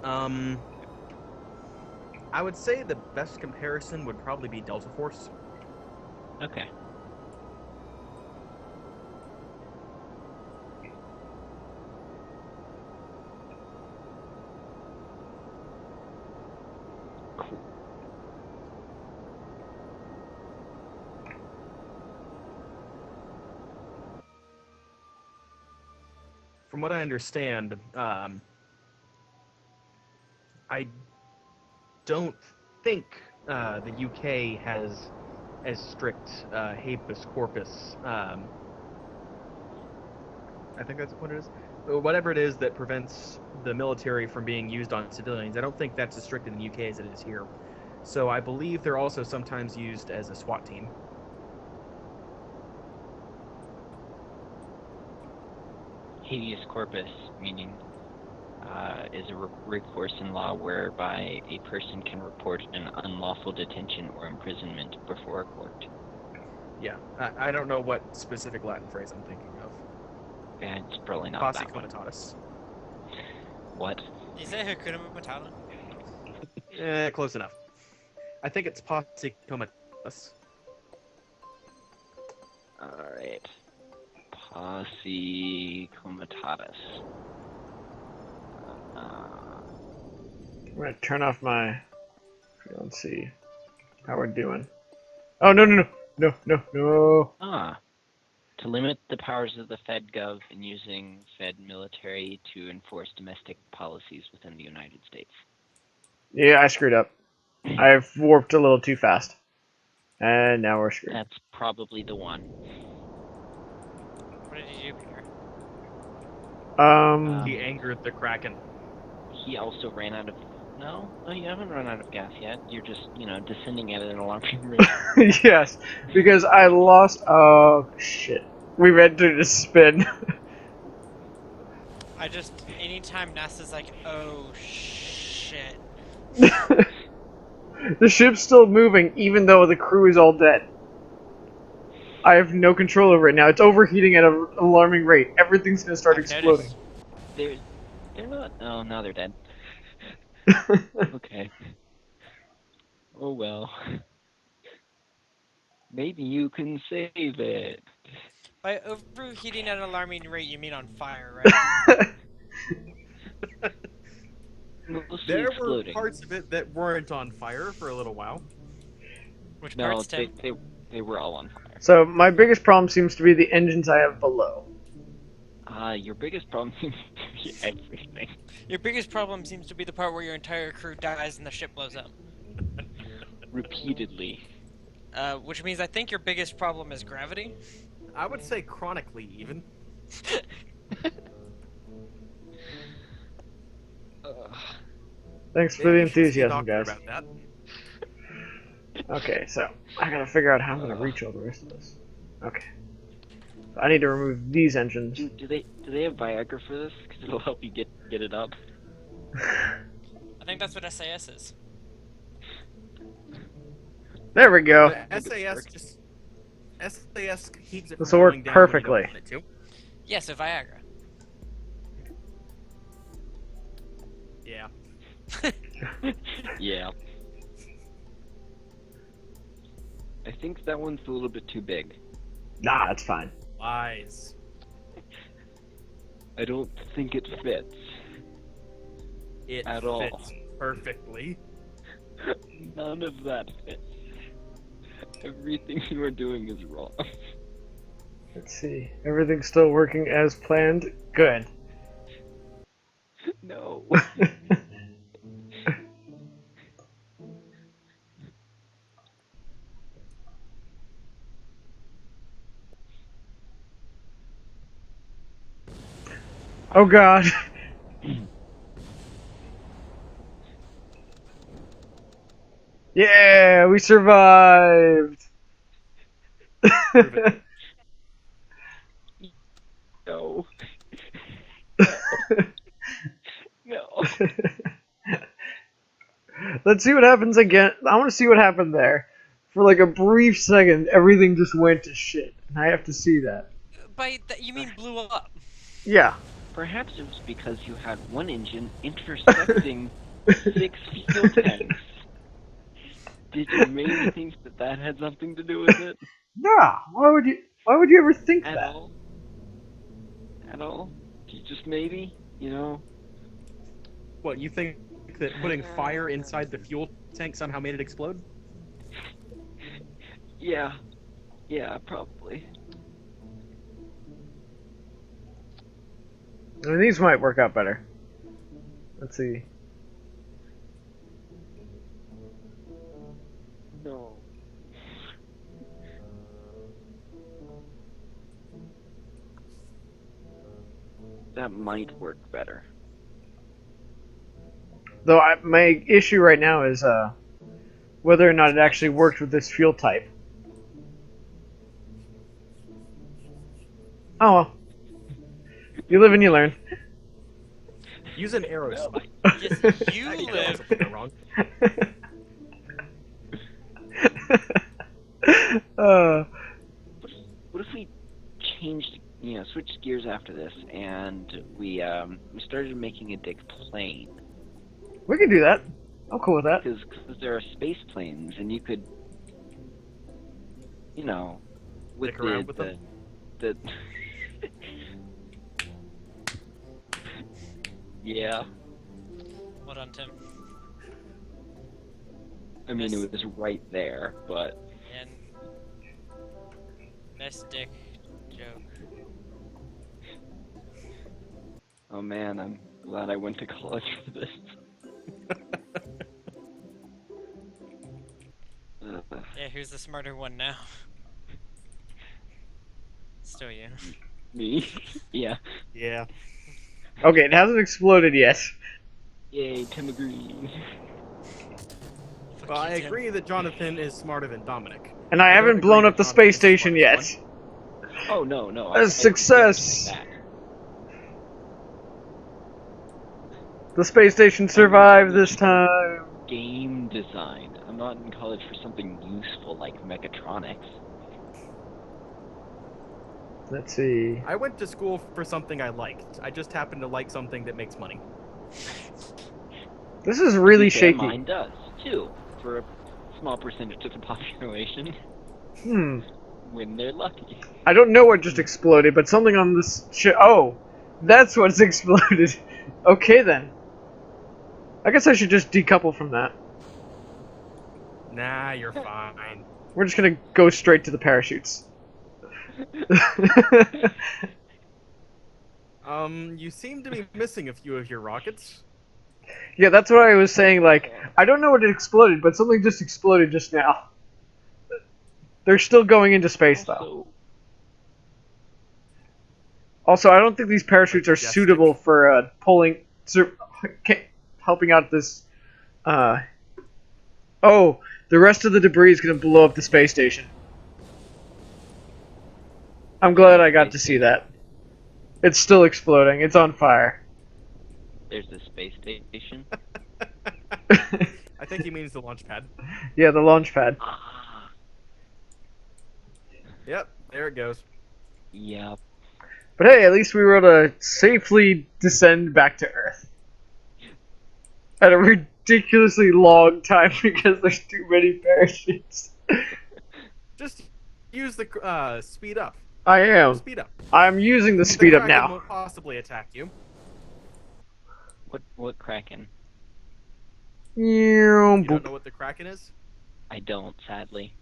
I would say the best comparison would probably be Delta Force. Okay. Cool. From what I understand, I don't think the UK has as strict habeas corpus. I think that's what it is. Whatever it is that prevents the military from being used on civilians, I don't think that's as strict in the UK as it is here. So I believe they're also sometimes used as a SWAT team. Habeas corpus, meaning is a recourse in law whereby a person can report an unlawful detention or imprisonment before a court. Yeah, I don't know what specific Latin phrase I'm thinking of. And it's probably not Posse that one. comitatus. What? Did you say Hakuna Matata? Close enough. I think it's posse comitatus. Alright. Posse comitatus. I'm gonna turn off my. Let's see how we're doing. Oh no! To limit the powers of the Fed Gov in using Fed military to enforce domestic policies within the United States. Yeah, I screwed up. I've warped a little too fast, and now we're screwed. That's probably the one. What did you do, Peter? He angered the Kraken. He also ran out of... No, you haven't run out of gas yet. You're just, descending at an alarming rate. Yes, because I lost. Oh shit! We entered a spin. I just, anytime NASA's like, oh shit. The ship's still moving, even though the crew is all dead. I have no control over it now. It's overheating at an alarming rate. Everything's gonna start I've exploding. They're not... Oh, now they're dead. Okay. Oh well. Maybe you can save it. By overheating at an alarming rate, you mean on fire, right? Mostly There exploding. were parts of it that weren't on fire for a little while. Which No, parts, Tim? they were all on fire. So my biggest problem seems to be the engines I have below. Your biggest problem seems to be everything. Your biggest problem seems to be the part where your entire crew dies and the ship blows up. Repeatedly. Which means I think your biggest problem is gravity. I would say chronically, even. Thanks for the Maybe you should see a enthusiasm, doctor guys. about that. Okay, so I gotta figure out how I'm gonna reach all the rest of this. Okay. So I need to remove these engines. Do they have Viagra for this? Because it'll help you get it up. I think that's what SAS is. There we go. The SAS keeps it This from will work going down perfectly. when you don't want it to. Yeah, so Viagra. Yeah. Yeah. I think that one's a little bit too big. Nah, that's fine. Lies. I don't think it fits. It At fits all. perfectly. None of that fits. Everything you are doing is wrong. Let's see. Everything's still working as planned. Good. No. Oh god. Yeah, we survived. No. No. Let's see what happens again. I want to see what happened there. For like a brief second, everything just went to shit. And I have to see that. by that you mean blew up? Yeah. Perhaps it was because you had one engine intersecting 6 fuel tanks. Did you maybe think that that had something to do with it? Nah. Why would you? Why would you ever think At that? all? At all? Just maybe? You know? What, you think that putting fire inside the fuel tank somehow made it explode? Yeah. Yeah, probably. I mean, these might work out better. Let's see. No. That might work better. Though my issue right now is whether or not it actually worked with this fuel type. Oh well. You live and you learn. Use an arrow spike. Yes, you That live. doesn't go wrong. uh, What if we changed, switched gears after this, and we started making a dick plane? we can do that. I'm cool with that. Because there are space planes, and you could, with Dick around with them? the yeah. What on Tim? I mean, it was right there, but And best dick joke. oh man, I'm glad I went to college for this. Yeah, who's the smarter one now? Still you. Me? Yeah. Yeah. Okay, it hasn't exploded yet. Yay, Tim agrees. Fuck Well, I you, Tim. agree that Jonathan is smarter than Dominic. And I I don't haven't agree blown that up the Jonathan space is the station yet. smartest Oh no, no. A success! I The space station survived this time. game design. I'm not in college for something useful like mechatronics. Let's see. I went to school for something I liked. I just happen to like something that makes money. This is really To be fair, shaky. Mine does too, for a small percentage of the population when they're lucky. I don't know what just exploded, but something on this oh, that's what's exploded. Okay then. I guess I should just decouple from that. Nah, you're fine. We're just gonna go straight to the parachutes. You seem to be missing a few of your rockets. Yeah, that's what I was saying. Like, I don't know what it exploded, but something just exploded just now. They're still going into space, though. Also, I don't think these parachutes are Majestic. suitable for helping out this. Oh, the rest of the debris is going to blow up the space station. I'm glad I got to see that. It's still exploding. It's on fire. There's the space station. I think he means the launch pad. Yeah, the launch pad. Ah, Yep, there it goes. yep. But hey, at least we were able to safely descend back to Earth. At a ridiculously long time because there's too many parachutes. Just use the speed up. I am. Speed up. I'm using the speed The up Kraken now. won't possibly attack you. What Kraken? You don't know what the Kraken is? I don't, sadly.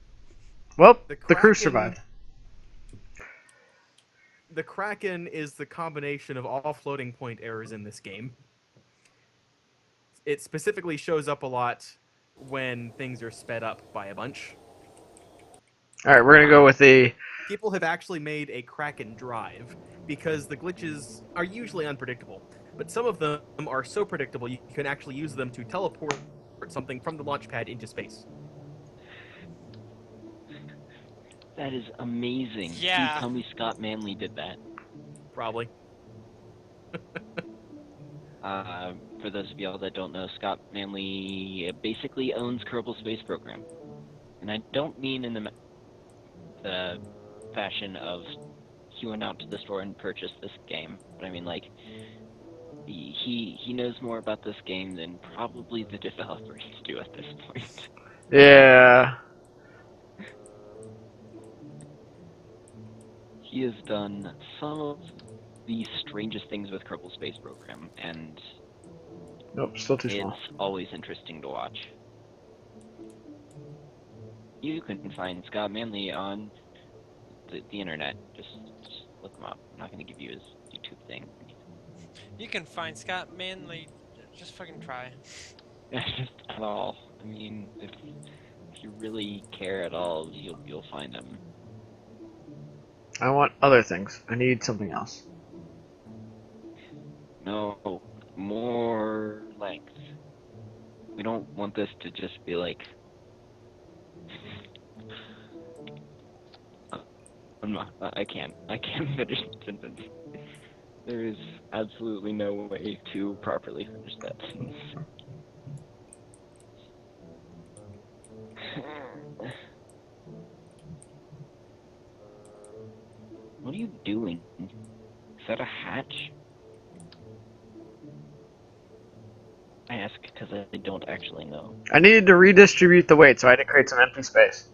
Well, The the crew Kraken- survived. The Kraken is the combination of all floating point errors in this game. It specifically shows up a lot when things are sped up by a bunch. Alright, we're gonna go with the... People have actually made a Kraken drive because the glitches are usually unpredictable, but some of them are so predictable you can actually use them to teleport something from the launch pad into space. That is amazing. Yeah. Please tell me Scott Manley did that. Probably. For those of y'all that don't know, Scott Manley basically owns Kerbal Space Program. And I don't mean in the fashion of he went out to the store and purchased this game. But I mean, like, he knows more about this game than probably the developers do at this point. Yeah. He has done some of the strangest things with Kerbal Space Program, and Nope, still too it's small. always interesting to watch. You can find Scott Manley on the internet. Just look him up. I'm not going to give you his YouTube thing. You can find Scott Manley. Just fucking try. Just at all. I mean, if you really care at all, you'll find him. I want other things. I need something else. No, more length. We don't want this to just be like. I can't finish the sentence. There is absolutely no way to properly finish that sentence. What are you doing? Is that a hatch? I ask because I don't actually know. I needed to redistribute the weight, so I had to create some empty space.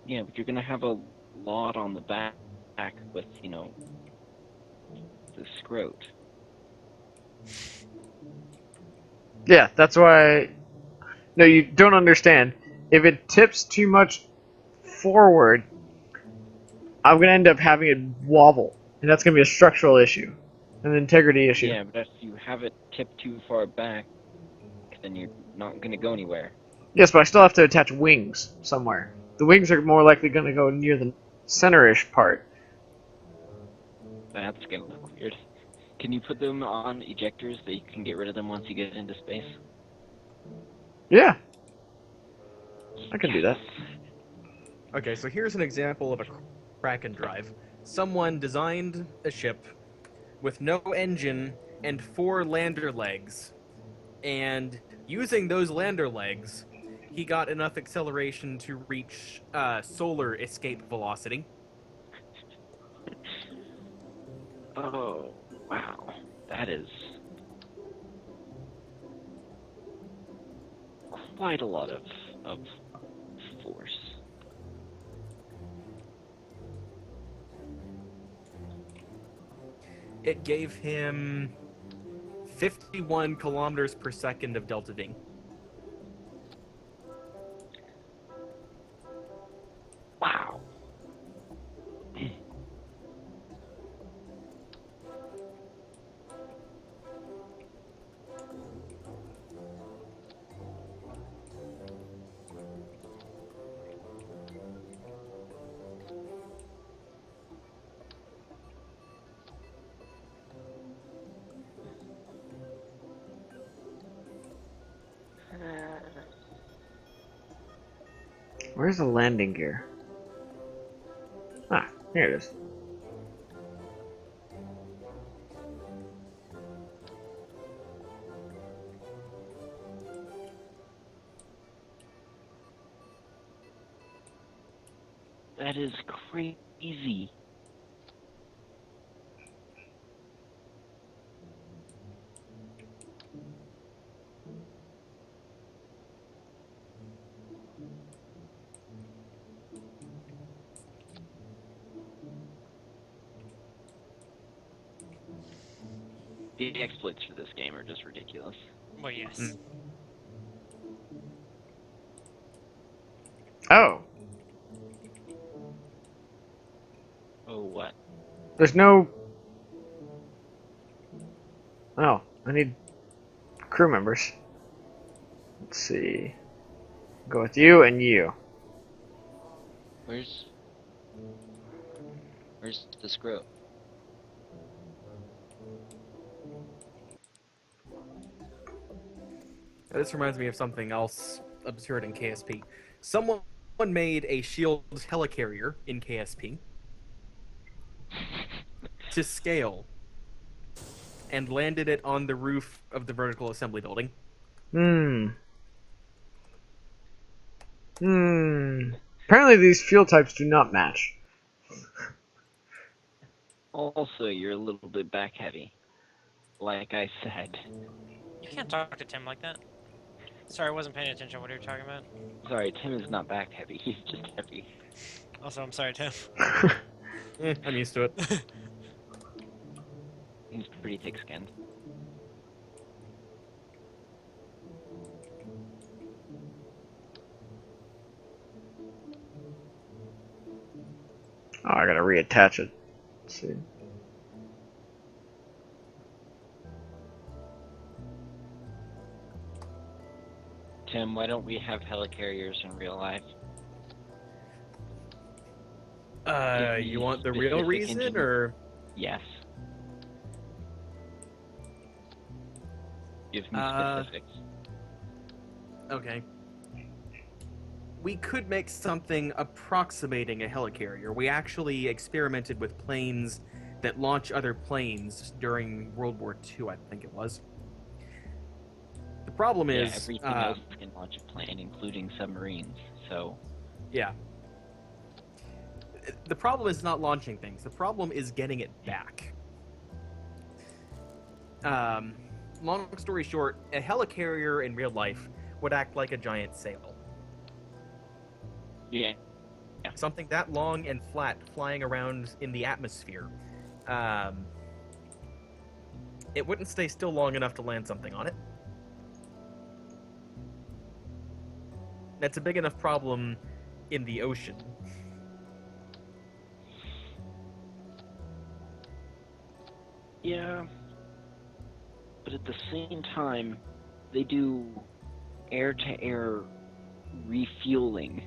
Yeah, but you're gonna have a lot on the back with, you know, the scrote. Yeah, that's why. No, you don't understand. If it tips too much forward, I'm gonna end up having it wobble, and that's gonna be a structural issue, an integrity issue. Yeah, but if you have it tipped too far back, then you're not gonna go anywhere. Yes, but I still have to attach wings somewhere. The wings are more likely gonna go near the center-ish part. That's gonna look weird. Can you put them on ejectors that you can get rid of them once you get into space? Yeah, I can do that. Okay, so here's an example of a Kraken drive. Someone designed a ship with no engine and 4 lander legs, and using those lander legs, he got enough acceleration to reach solar escape velocity. Oh, wow. That is quite a lot of force. It gave him 51 kilometers per second of delta V. Wow. Where's the landing gear? Ah, here it is. That is crazy. The exploits for this game are just ridiculous. Well, yes. Mm. Oh, Oh, what? there's no. Oh, I need crew members. Let's see. Go with you and you. Where's the scrote? This reminds me of something else absurd in KSP. Someone made a shield helicarrier in KSP to scale and landed it on the roof of the vertical assembly building. Hmm. Apparently these fuel types do not match. Also, you're a little bit back heavy. Like I said. You can't talk to Tim like that. Sorry, I wasn't paying attention to what you were talking about. Sorry, Tim is not back heavy. He's just heavy. Also, I'm sorry, Tim. I'm used to it. He's pretty thick-skinned. Oh, I gotta reattach it. Let's see. Tim, why don't we have helicarriers in real life? You want the real Specific reason, engine. or? Yes. Give me specifics. Okay. We could make something approximating a helicarrier. We actually experimented with planes that launch other planes during World War II, I think it was. The problem Yeah, is... everything else can launch a plane, including submarines, so... Yeah. The problem is not launching things. The problem is getting it back. Long story short, a helicarrier in real life would act like a giant sail. Yeah. Something that long and flat flying around in the atmosphere. It wouldn't stay still long enough to land something on it. That's a big enough problem in the ocean. Yeah. But at the same time, they do air-to-air refueling.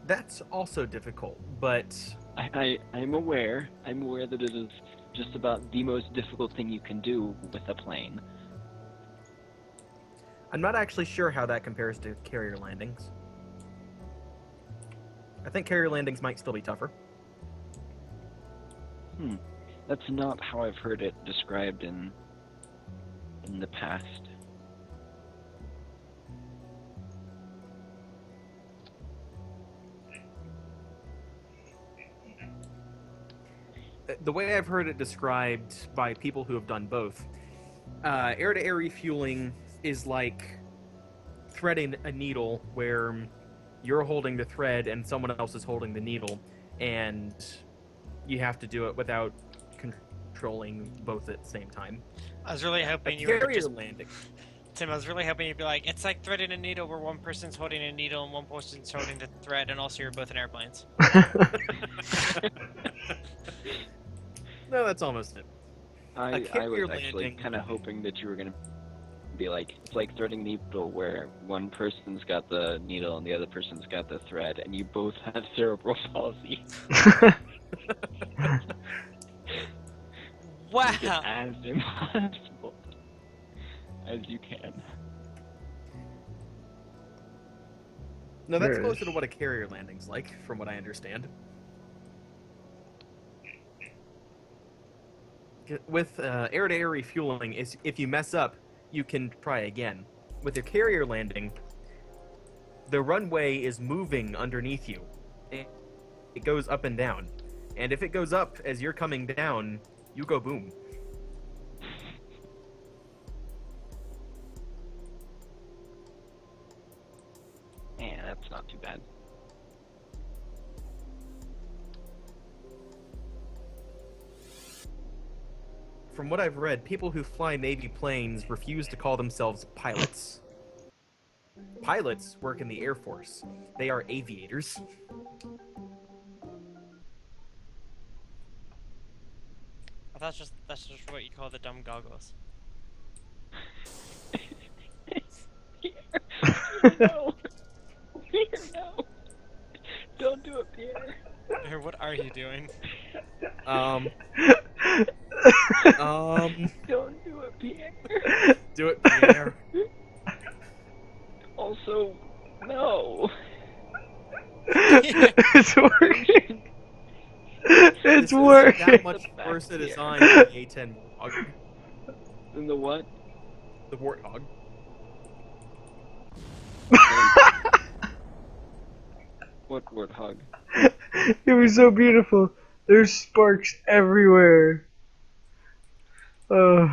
That's also difficult, but I'm aware. I'm aware that it is just about the most difficult thing you can do with a plane. I'm not actually sure how that compares to carrier landings. I think carrier landings might still be tougher. That's not how I've heard it described in the past. The way I've heard it described by people who have done both, air-to-air refueling is like threading a needle where you're holding the thread and someone else is holding the needle, and you have to do it without controlling both at the same time. I was really A hoping you were carrier just... landing. Tim, I was really hoping you'd be like, it's like threading a needle where one person's holding a needle and one person's holding the thread, and also you're both in airplanes. No, that's almost it. I carrier was actually landing- kind of hoping that you were going to be like, it's like threading needle where one person's got the needle and the other person's got the thread, and you both have cerebral palsy. Wow! Make it as impossible as you can. No, that's There it closer is. to what a carrier landing's like, from what I understand. With air-to-air refueling, is if you mess up, you can try again. With a carrier landing, the runway is moving underneath you. It goes up and down. And if it goes up as you're coming down, you go boom. Man, that's not too bad. From what I've read, people who fly Navy planes refuse to call themselves pilots. Pilots work in the Air Force. They are aviators. I thought that's just what you call the dumb goggles. No. Pierre, no. Don't do it, Pierre. Or what are you doing? Um, Don't do it, Pierre. do it, Pierre. Also, no. It's working. It's This is working. that much worse a design than the A-10 Warthog. In the what? The Warthog. What warthog? It was so beautiful. There's sparks everywhere. Oh.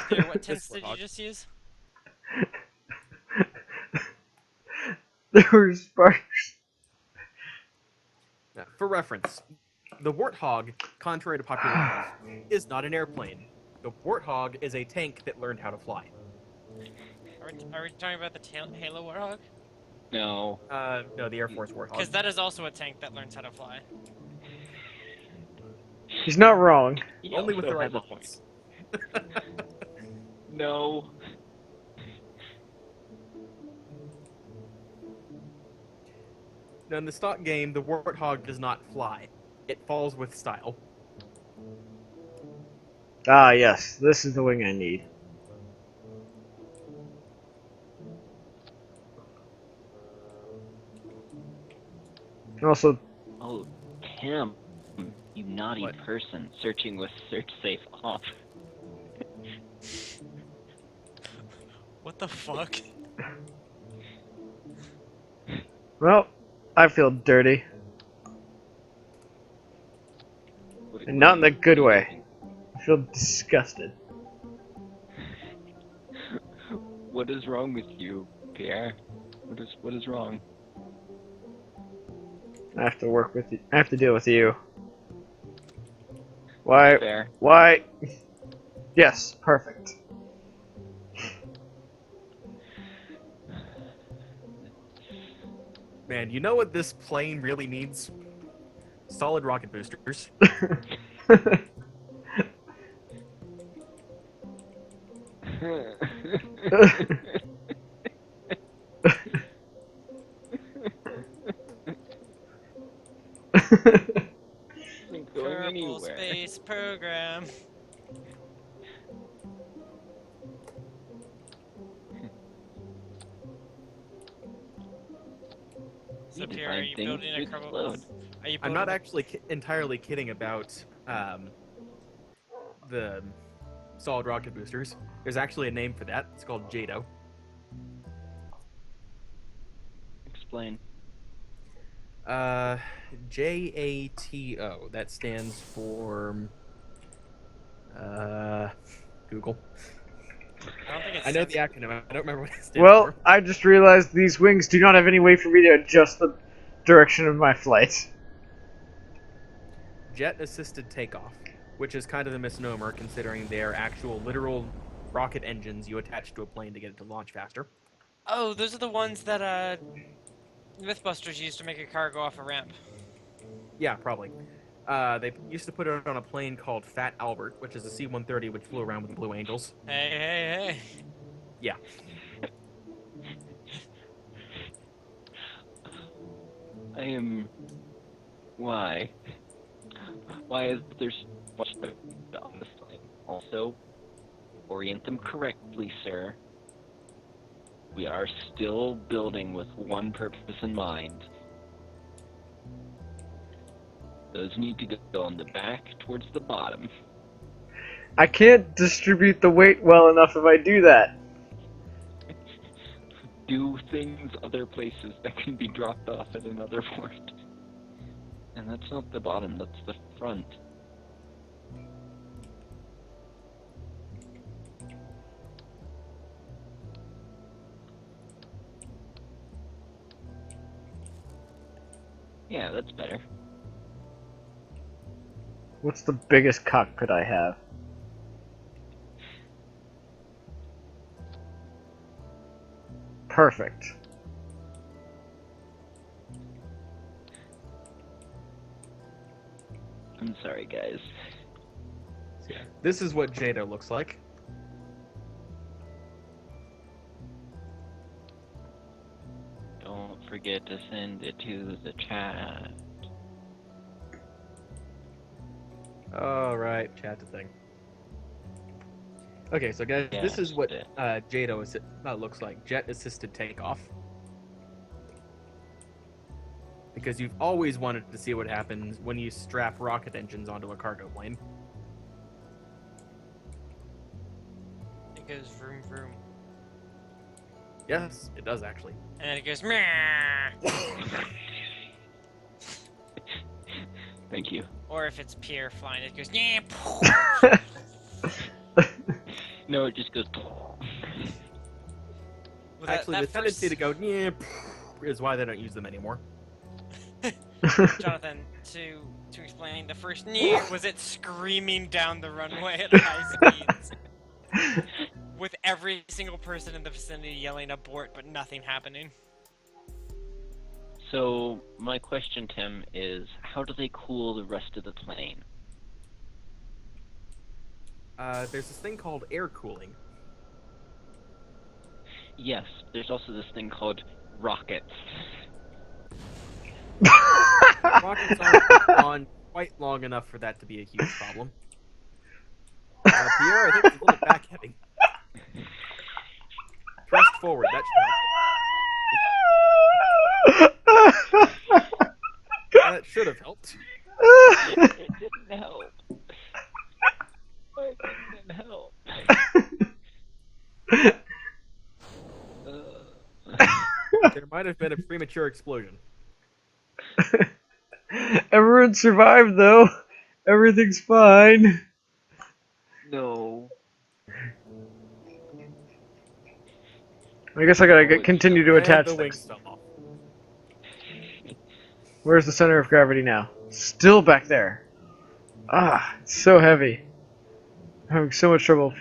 Here, what This tints did you warthog. just use? There were sparks. Now, for reference, the Warthog, contrary to popular belief, is not an airplane. The Warthog is a tank that learned how to fly. Are we talking about the Halo Warhawk? No. No, the Air Force Because Warthog. that is also a tank that learns how to fly. He's not wrong. He Only with also the right has a mods. No. Now, in the stock game, the Warthog does not fly. It falls with style. Ah, yes. This is the wing I need. Also, Oh, Tim, you naughty What? person, searching with search safe off. What the fuck? well, I feel dirty. And not in the good way. I feel disgusted. What is wrong with you, Pierre? What is wrong? I have to work with you. I have to deal with you. Why? Fair. Why? Yes, perfect. Man, you know what this plane really needs? Solid rocket boosters. Isn't going Kerbal anywhere. Space Program. So, You Pierre, are design you things building a to Kerbal? explode. Are you I'm building not actually entirely kidding about the solid rocket boosters. There's actually a name for that. It's called JATO. Explain. JATO. That stands for Google. I don't think it's. I know the acronym. I don't remember what it stands Well, for. I just realized these wings do not have any way for me to adjust the direction of my flight. Jet assisted takeoff, which is kind of a misnomer considering they're actual literal rocket engines you attach to a plane to get it to launch faster. Oh, those are the ones that Mythbusters used to make a car go off a ramp. Yeah, probably. They used to put it on a plane called Fat Albert, which is a C-130 which flew around with the Blue Angels. Hey. Yeah. I am. Why? Why is there so much on this thing? Also, orient them correctly, sir. We are still building with one purpose in mind. Those need to go on the back towards the bottom. I can't distribute the weight well enough if I do that. Do things other places that can be dropped off at another port. And that's not the bottom, that's the front. Yeah, that's better. What's the biggest cockpit I have? Perfect. I'm sorry, guys. This is what JATO looks like. Don't forget to send it to the chat. Alright, chat the thing. Okay, so guys, this is what JATO looks like. Jet assisted takeoff. Because you've always wanted to see what happens when you strap rocket engines onto a cargo plane. It goes vroom vroom. Yes, it does actually. And then it goes meow. Thank you. Or if it's Pierre flying, it goes yeah. No, it just goes. Well, Actually, the tendency to go yeah is why they don't use them anymore. Jonathan, to explain, the first was it screaming down the runway at high speeds, with every single person in the vicinity yelling abort, but nothing happening. So my question, Tim, is how do they cool the rest of the plane? There's this thing called air cooling. Yes, there's also this thing called rockets. Rockets aren't on quite long enough for that to be a huge problem. Pierre, I think it's a little back heavy. Thrust forward, that should help. That should have helped. It didn't help. It didn't help. There might have been a premature explosion. Everyone survived though. Everything's fine. No. I guess I gotta continue to And attach the wings things. fell off. Where's the center of gravity now? Still back there. Ah, it's so heavy. I'm having so much trouble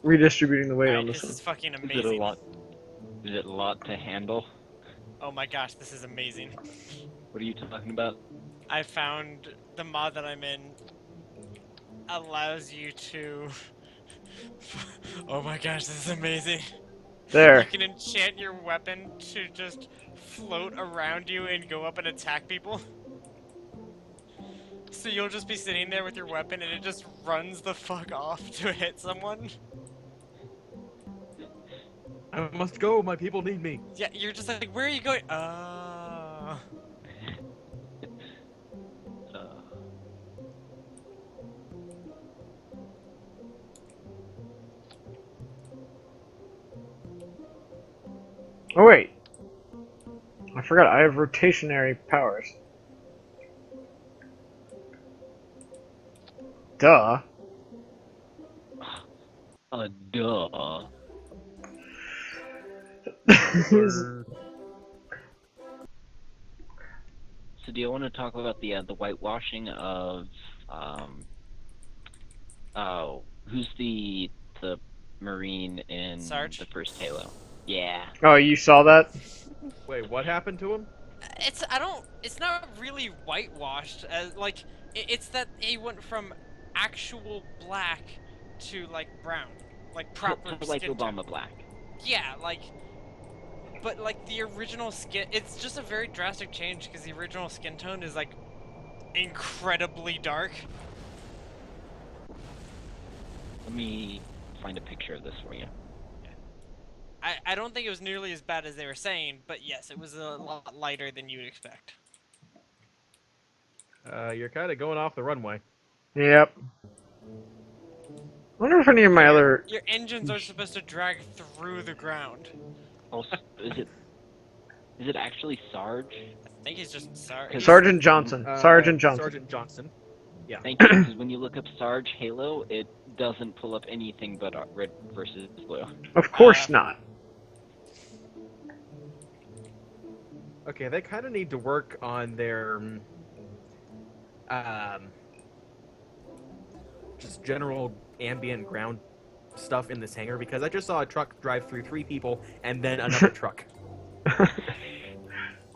redistributing the weight on Alright, this this one. is fucking Is it a amazing. lot? Is it a lot to handle? Oh my gosh, this is amazing. What are you talking about? I found the mod that I'm in allows you to. Oh my gosh, this is amazing. There. You can enchant your weapon to just float around you and go up and attack people. So you'll just be sitting there with your weapon and it just runs the fuck off to hit someone. I must go, my people need me. Yeah, you're just like, where are you going? Oh. Oh wait. I forgot I have rotationary powers. Duh. Duh. So do you want to talk about the whitewashing of who's the Marine in Sarge? the first Halo? Yeah. Oh, you saw that? Wait, what happened to him? It's not really whitewashed, like, it's that he went from actual black to, like, brown. Like, proper like skin Obama tone. black. Yeah, like, but, like, the original skin, it's just a very drastic change, because the original skin tone is, like, incredibly dark. Let me find a picture of this for you. I don't think it was nearly as bad as they were saying, but yes, it was a lot lighter than you'd expect. You're kind of going off the runway. Yep. I wonder if any of my other... Your engines are supposed to drag through the ground. Also, is it actually Sarge? I think he's just sorry. Sergeant Johnson. Sergeant Johnson. Sergeant Johnson. Yeah. Thank you, because when you look up Sarge Halo, it doesn't pull up anything but red versus blue. Of course not. Okay, they kind of need to work on their just general ambient ground stuff in this hangar, because I just saw a truck drive through 3 people and then another truck.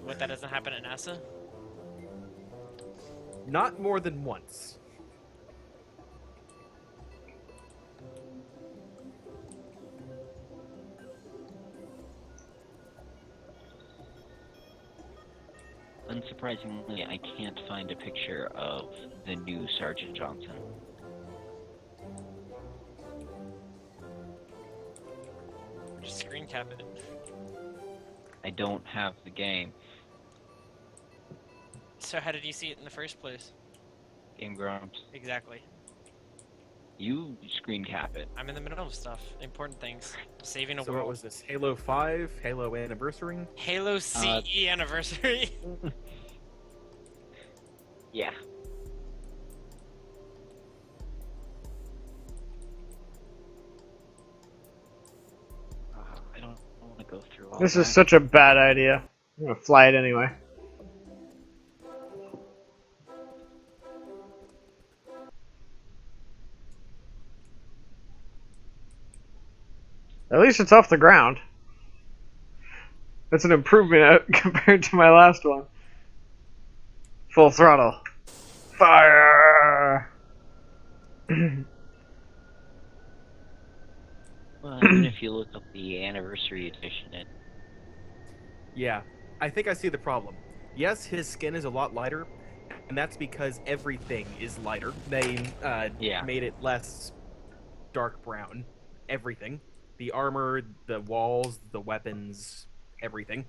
What, that doesn't happen at NASA? Not more than once. Unsurprisingly, I can't find a picture of the new Sergeant Johnson. Just screen cap it. I don't have the game. So how did you see it in the first place? Game Grumps. Exactly. You screen cap it. I'm in the middle of stuff. Important things. Saving a So world. what was this? Halo 5? Halo Anniversary? Halo CE anniversary. Yeah. I don't want to go through all This that. is such a bad idea. I'm gonna fly it anyway. At least it's off the ground. That's an improvement compared to my last one. Full throttle. Fire! Well, even if you look up the anniversary edition, it Yeah, I think I see the problem. Yes, his skin is a lot lighter, and that's because everything is lighter. They Yeah. made it less dark brown. Everything. The armor, the walls, the weapons, everything.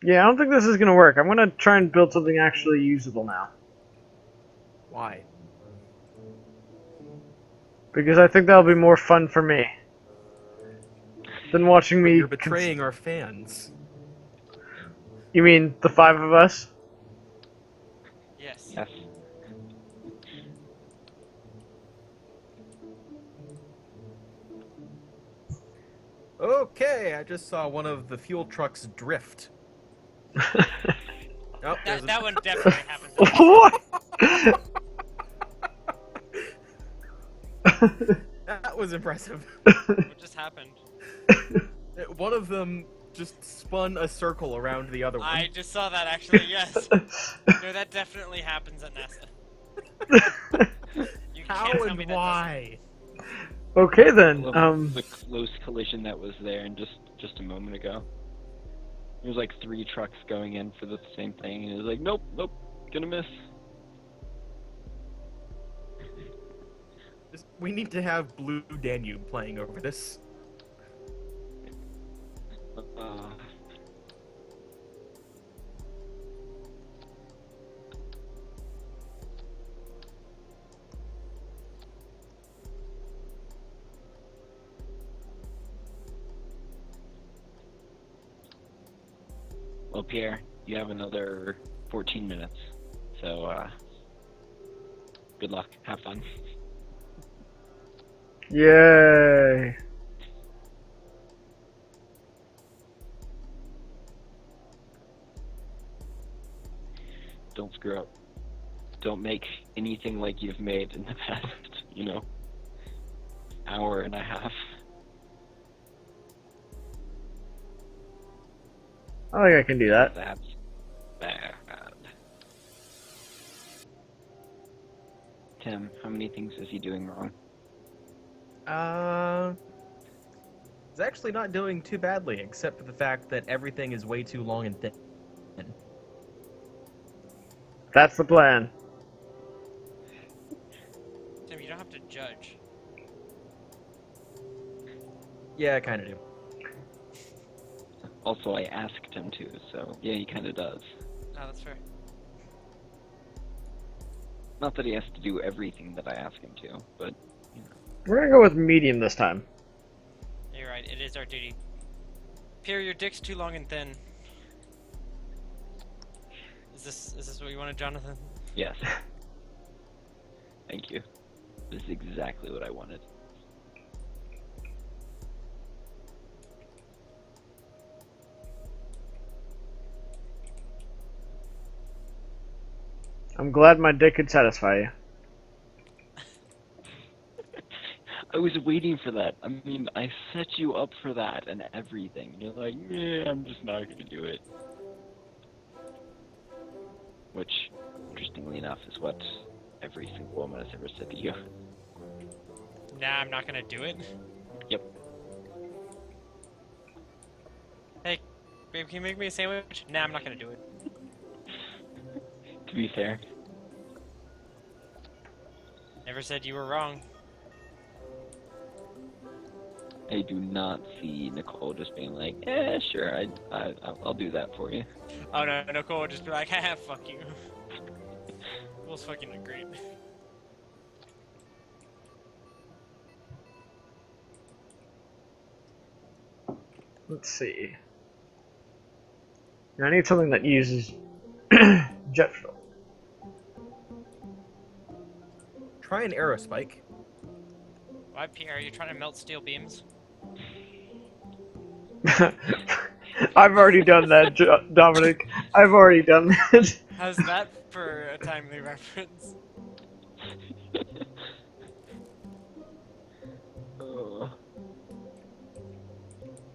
Yeah, I don't think this is gonna work. I'm gonna try and build something actually usable now. Why? Because I think that'll be more fun for me than watching But me. you're betraying our fans. You mean the 5 of us? Yes. yes. Okay, I just saw one of the fuel trucks drift. Oh, there's That a... one definitely happened. What? That was impressive. What just happened? One of them just spun a circle around the other one. I just saw that actually. Yes. No, that definitely happens at NASA. You How can't tell and me that why? Okay then. The close collision that was there in just a moment ago. There was like 3 trucks going in for the same thing, and it was like, nope, gonna miss. We need to have Blue Danube playing over this. Well, Pierre, you have another 14 minutes, so good luck. Have fun. Yay. Don't screw up. Don't make anything like you've made in the past, hour and a half. I think I can do that. That's bad. Tim, how many things is he doing wrong? He's actually not doing too badly, except for the fact that everything is way too long and thin. That's the plan. Tim, you don't have to judge. Yeah, I kind of do. Also, I asked him to, so yeah, he kind of does. No, that's fair. Not that he has to do everything that I ask him to, but We're gonna go with medium this time. You're right. It is our duty. Pierre, your dick's too long and thin. Is this what you wanted, Jonathan? yes. Thank you. This is exactly what I wanted. I'm glad my dick could satisfy you. I was waiting for that. I mean, I set you up for that and everything. You're like, yeah, I'm just not gonna do it. Which, interestingly enough, is what every single woman has ever said to you. Nah, I'm not gonna do it. Yep. Hey, babe, can you make me a sandwich? Nah, I'm not gonna do it. To be fair. Never said you were wrong. I do not see Nicole just being like, sure, I'll do that for you. Oh no, Nicole would just be like, haha, fuck you. Nicole's fucking great. Let's see. I need something that uses jet fuel. Try an aerospike. Why, Pierre, are you trying to melt steel beams? I've already done that, Dominic. I've already done that. How's that for a timely reference?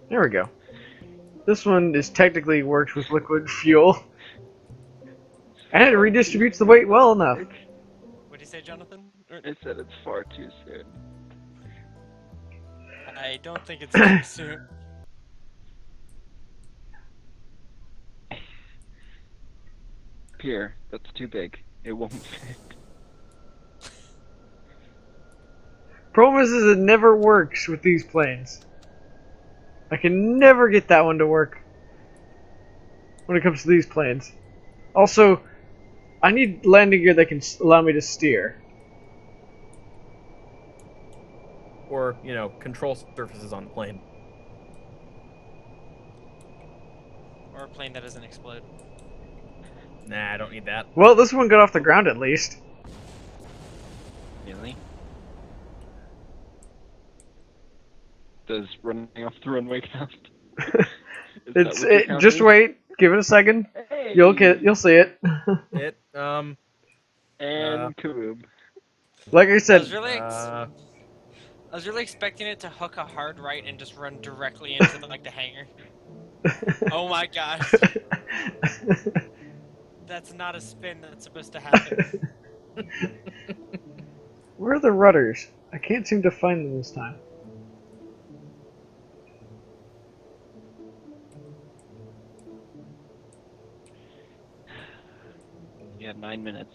There we go. This one is technically works with liquid fuel. And it redistributes the weight well enough. What do you say, Jonathan? I said it's far too soon. I don't think it's too soon. Pierre, that's too big. It won't fit. Problem is it never works with these planes. I can never get that one to work when it comes to these planes. Also, I need landing gear that can allow me to steer. Or, you know, control surfaces on the plane. Or a plane that doesn't explode. Nah, I don't need that. Well, this one got off the ground at least. Really? Does running off the runway count? Just wait, give it a second. Hey. You'll see it. It, And kaboom. Like I said, I was really expecting it to hook a hard right and just run directly into the hangar. Oh my gosh. That's not a spin that's supposed to happen. Where are the rudders? I can't seem to find them this time. You have 9 minutes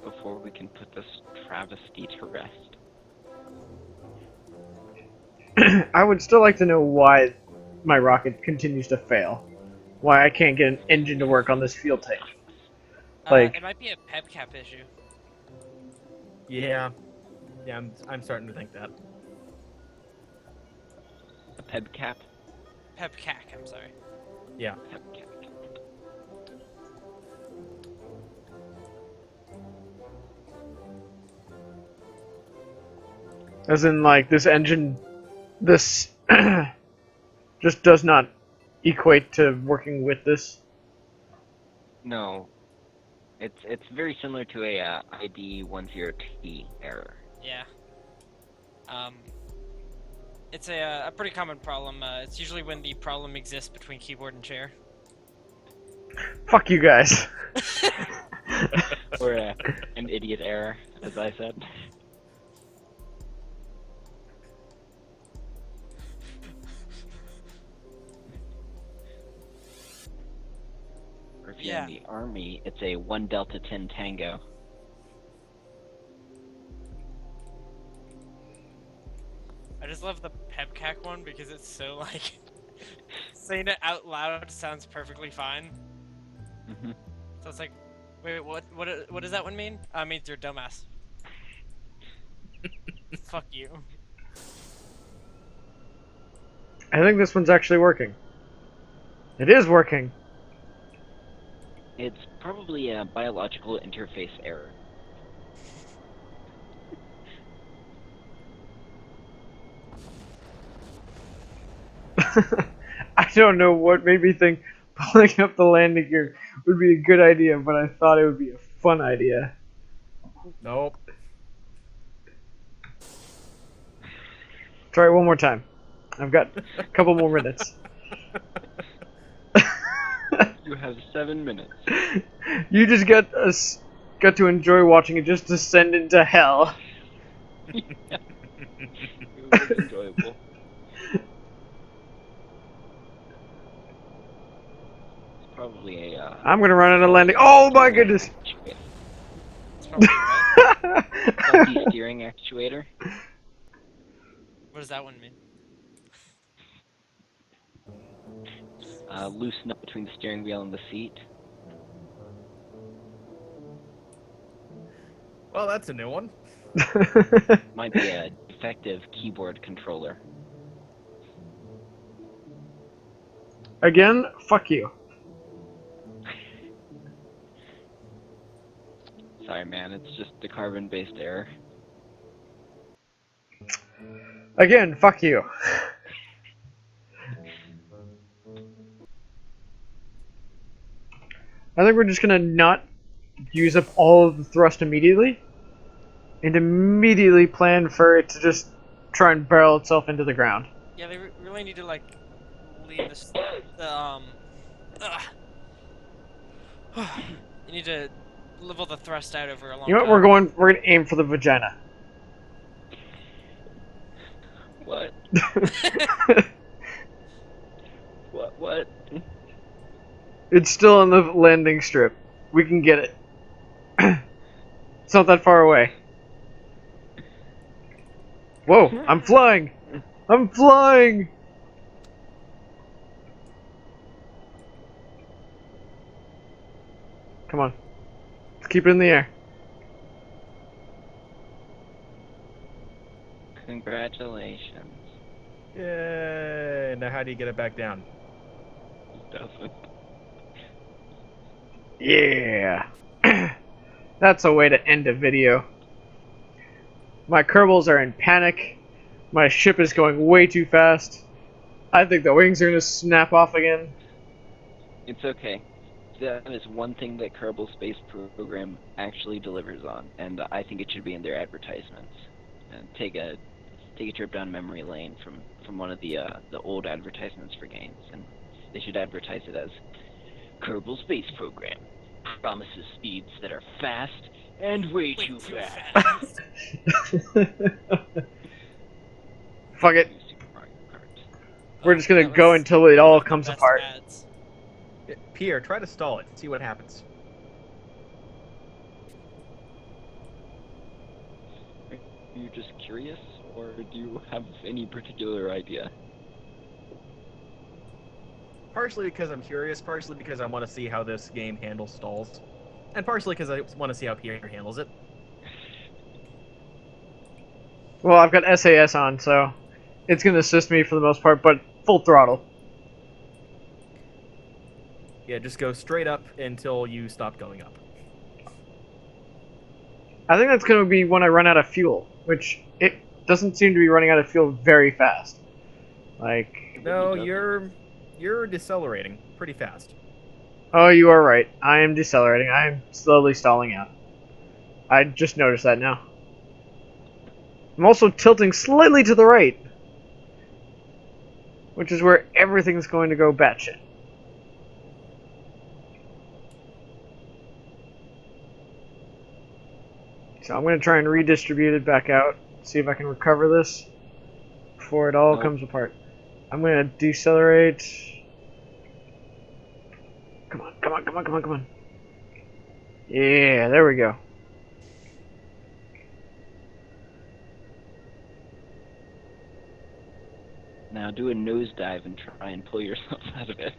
before we can put this travesty to rest. I would still like to know why my rocket continues to fail. Why I can't get an engine to work on this fuel tank. It might be a peb cap issue. yeah. Yeah, I'm starting to think that. A peb cap? Peb cac, I'm sorry. Yeah. Peb cap. As in, like, this engine, this just does not equate to working with this. No. It's very similar to a ID10T error. Yeah. It's a pretty common problem. It's usually when the problem exists between keyboard and chair. Fuck you guys. Or an idiot error, as I said. Or if you're in the army, it's a 1 Delta 10 Tango. I just love the pebcac one because it's so saying it out loud sounds perfectly fine. Mm-hmm. So it's like, wait, what does that one mean? It means you're a dumbass. Fuck you. I think this one's actually working. It is working. It's probably a biological interface error. I don't know what made me think pulling up the landing gear would be a good idea, but I thought it would be a fun idea. Nope. Try it one more time. I've got a couple more minutes. You have 7 minutes. You just got to enjoy watching it just descend into hell. Yeah. It was enjoyable. I'm gonna run out of landing. Oh my goodness! It's controller, right? Faulty steering actuator. What does that one mean? Loosen up between the steering wheel and the seat. Well, that's a new one. Might be a defective keyboard controller. Again, fuck you. Sorry, man, it's just a carbon-based error. Again, fuck you. I think we're just gonna not use up all of the thrust immediately, and immediately plan for it to just try and barrel itself into the ground. Yeah, they really need to like leave this. ugh. You need to level the thrust out over a long You know what? time. We're gonna aim for the vagina. What? What? It's still on the landing strip. We can get it. It's not that far away. Whoa, I'm flying! I'm flying! Come on. Let's keep it in the air. Congratulations. Yay! Now how do you get it back down? Doesn't. Yeah. That's a way to end a video. My Kerbals are in panic. My ship is going way too fast. I think the wings are going to snap off again. It's okay. That is one thing that Kerbal Space Program actually delivers on, and I think it should be in their advertisements. And take a trip down memory lane from one of the old advertisements for games, and they should advertise it as Kerbal Space Program promises speeds that are fast and way too fast. Fuck it. Super Mario Kart. We're just going to That go was until it one all of the comes best apart. ads. Pierre, try to stall it. See what happens. Are you just curious, or do you have any particular idea? Partially because I'm curious, partially because I want to see how this game handles stalls, and partially because I want to see how Pierre handles it. Well, I've got SAS on, so it's going to assist me for the most part, but full throttle. Yeah, just go straight up until you stop going up. I think that's going to be when I run out of fuel, which it doesn't seem to be running out of fuel very fast. Like, No, you're decelerating pretty fast. oh, you are right. I am decelerating. I am slowly stalling out. I just noticed that now. I'm also tilting slightly to the right, which is where everything's going to go batshit. So I'm going to try and redistribute it back out, see if I can recover this before it all Nope. comes apart. I'm going to decelerate. Come on, come on, come on, come on, come on. Yeah, there we go. Now do a nosedive and try and pull yourself out of it.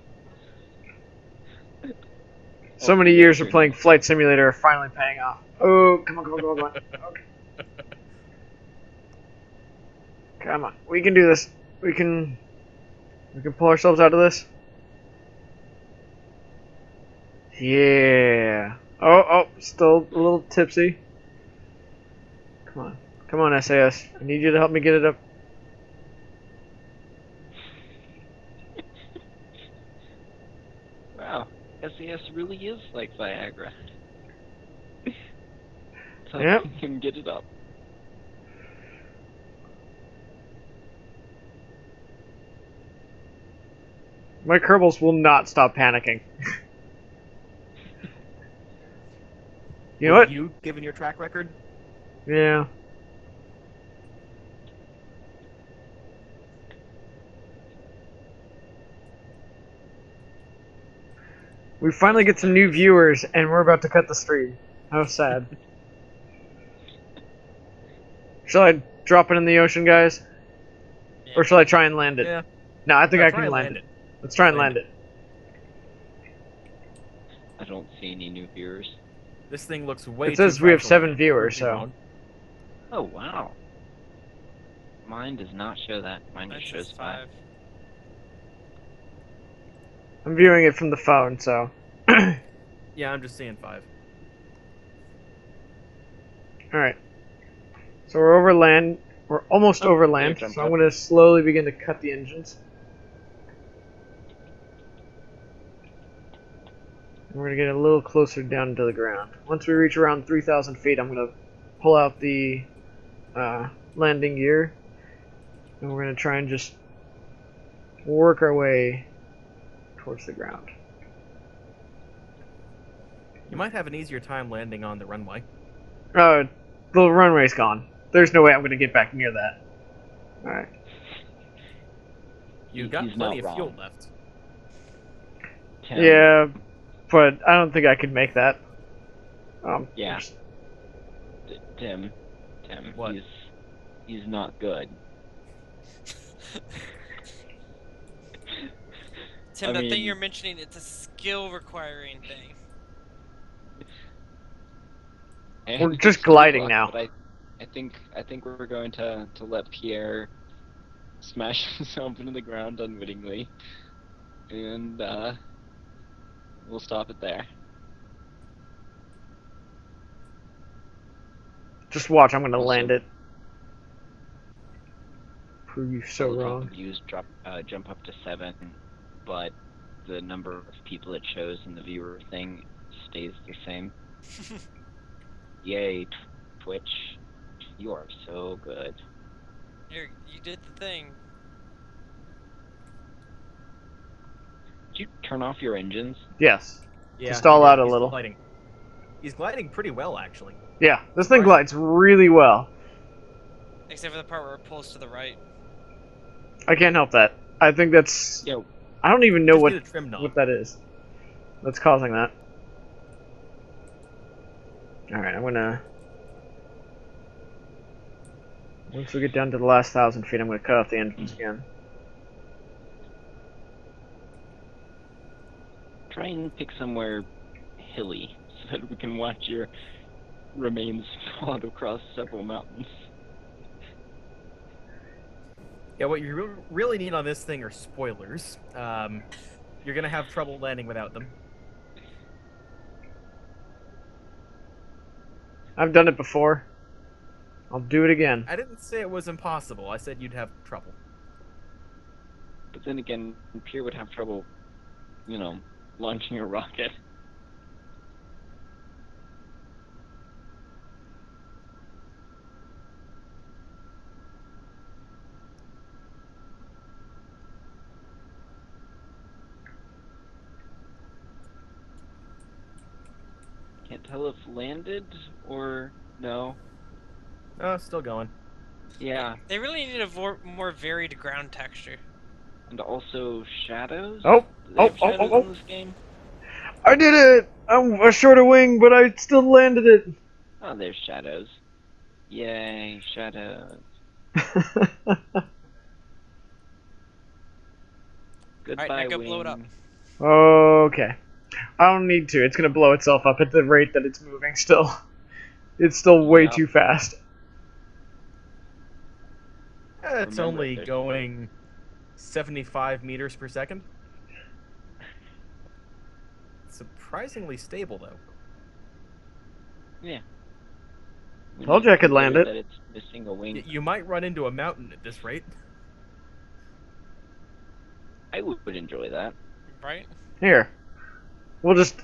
So many years of playing Flight Simulator are finally paying off. Oh, come on, come on, come on, come on. Okay. Come on, we can do this. We can pull ourselves out of this. Yeah. Oh, still a little tipsy. Come on, SAS. I need you to help me get it up. Wow, SAS really is like Viagra. So Yep. you can get it up. My Kerbals will not stop panicking. You know what? You, given your track record? Yeah. We finally get some new viewers, and we're about to cut the stream. How sad. Shall I drop it in the ocean, guys? Yeah. Or shall I try and land it? Yeah. No, I think No, I try can and land land it. it. Let's try and Land land it. I don't see any new viewers. This thing looks way It says too we have fragile to 7 be viewers, completely so. wrong. Oh wow. Mine does not show that. Mine Mine just says shows 5. I'm viewing it from the phone, so. Yeah, I'm just seeing 5. Alright. So we're over land. We're almost Oh, over there, land, jump so I'm up. going to slowly begin to cut the engines. And we're going to get a little closer down to the ground. Once we reach around 3,000 feet, I'm going to pull out the landing gear. And we're going to try and just work our way towards the ground. You might have an easier time landing on the runway. The runway's gone. There's no way I'm going to get back near that. Alright. You've got He's plenty not of fuel wrong. left. Tim, Yeah, but I don't think I could make that. Yeah. Tim, What? he's not good. Tim, I that thing mean- you're mentioning, it's a skill requiring thing. We're just gliding Luck, now. But I think we're going to let Pierre smash himself into the ground unwittingly, and we'll stop it there. Just watch, I'm going to Also- land it. Prove you so Telecom wrong. views jump up to 7, but the number of people it shows in the viewer thing stays the same. Yay, Twitch, you are so good. You did the thing. Did you turn off your engines? Yes. Yeah, To stall he did. out a He's little. Gliding. He's gliding pretty well, actually. Yeah, this thing glides really well. Except for the part where it pulls to the right. I can't help that. I think that's... Yeah. I don't even know Just what need a trim knob. what that is. That's causing that. Alright, I'm gonna... Once we get down to the last 1,000 feet, I'm gonna cut off the engines again. Try and pick somewhere hilly so that we can watch your remains fall across several mountains. Yeah, what you really need on this thing are spoilers. You're gonna have trouble landing without them. I've done it before. I'll do it again. I didn't say it was impossible. I said you'd have trouble. But then again, Pierre would have trouble, launching a rocket. Can't tell if landed or no. Oh, still going. Yeah, They really need a more varied ground texture. and also shadows. Oh, Do they oh, have oh, shadows oh, in this game? I did it! I'm a shorter wing, but I still landed it! Oh, there's shadows. Yay, shadows. Goodbye, Alright, now go blow it up. wing. Okay. I don't need to. It's gonna blow itself up at the rate that it's moving still. It's still way Yeah. too fast. It's Remember, only there's- going 75 meters per second. Surprisingly stable, though. Yeah. We Told need you I could to land worry it. That it's missing a wing. You might run into a mountain at this rate. I would enjoy that. Right? Here. We'll just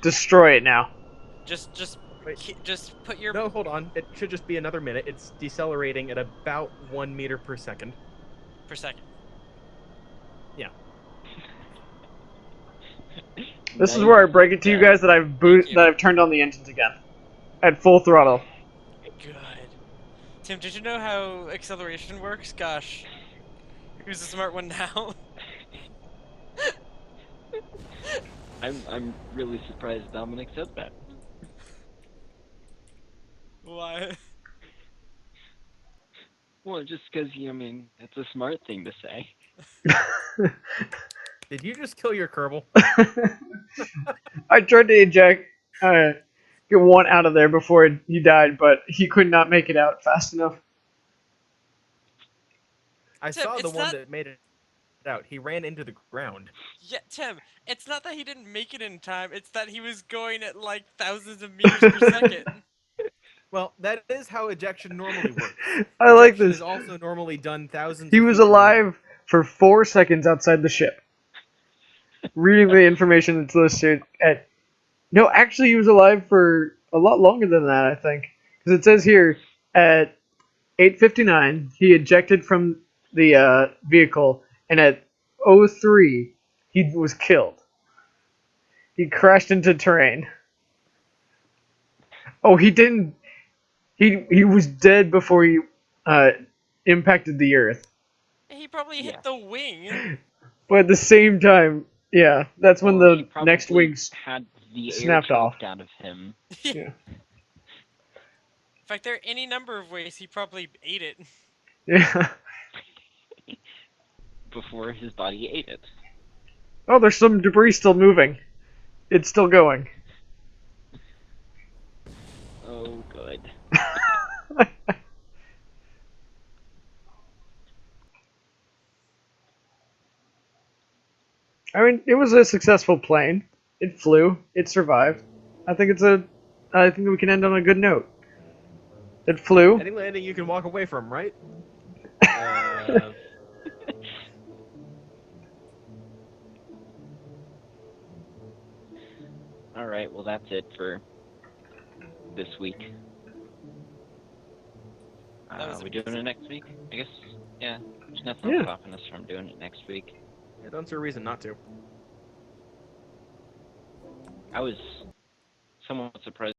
destroy it now. Just Wait. just put your No, hold on. It should just be another minute. It's decelerating at about 1 meter per second. per second. This is where I break it to you guys that Thank you. that I've turned on the engines again. At full throttle. Good. Tim, did you know how acceleration works? Gosh. Who's the smart one now? I'm really surprised Dominic said that. Why? Well, just because I mean, it's a smart thing to say. Did you just kill your Kerbal? I tried to eject, get one out of there before he died, but he could not make it out fast enough. I Tim, saw the it's one not. that made it out. He ran into the ground. Yeah, Tim, it's not that he didn't make it in time. It's that he was going at like thousands of meters per second. Well, that is how ejection normally works. I like Ejection is this. also normally done thousands He of was feet below. alive for 4 seconds outside the ship, reading the information that's listed at. No, actually, he was alive for a lot longer than that, I think, because it says here at 8:59 he ejected from the vehicle, and at 03 he was killed. He crashed into terrain. Oh, he didn't. He was dead before he uh, impacted the Earth. He probably hit Yes. the wing. But at the same time, yeah, that's when Or he the probably next wings had the air snapped off. choked out of him Yeah. In fact, there are any number of ways he probably ate it. Yeah. before his body ate it. Oh, there's some debris still moving. It's still going. Oh, good. I mean, it was a successful plane. It flew. It survived. I think it's a. I think we can end on a good note. It flew. Any landing you can walk away from, right? Alright, well that's it for this week. That was We doing it next week? I guess, yeah. There's nothing Yeah. stopping us from doing it next week. I don't see a reason not to. I was somewhat surprised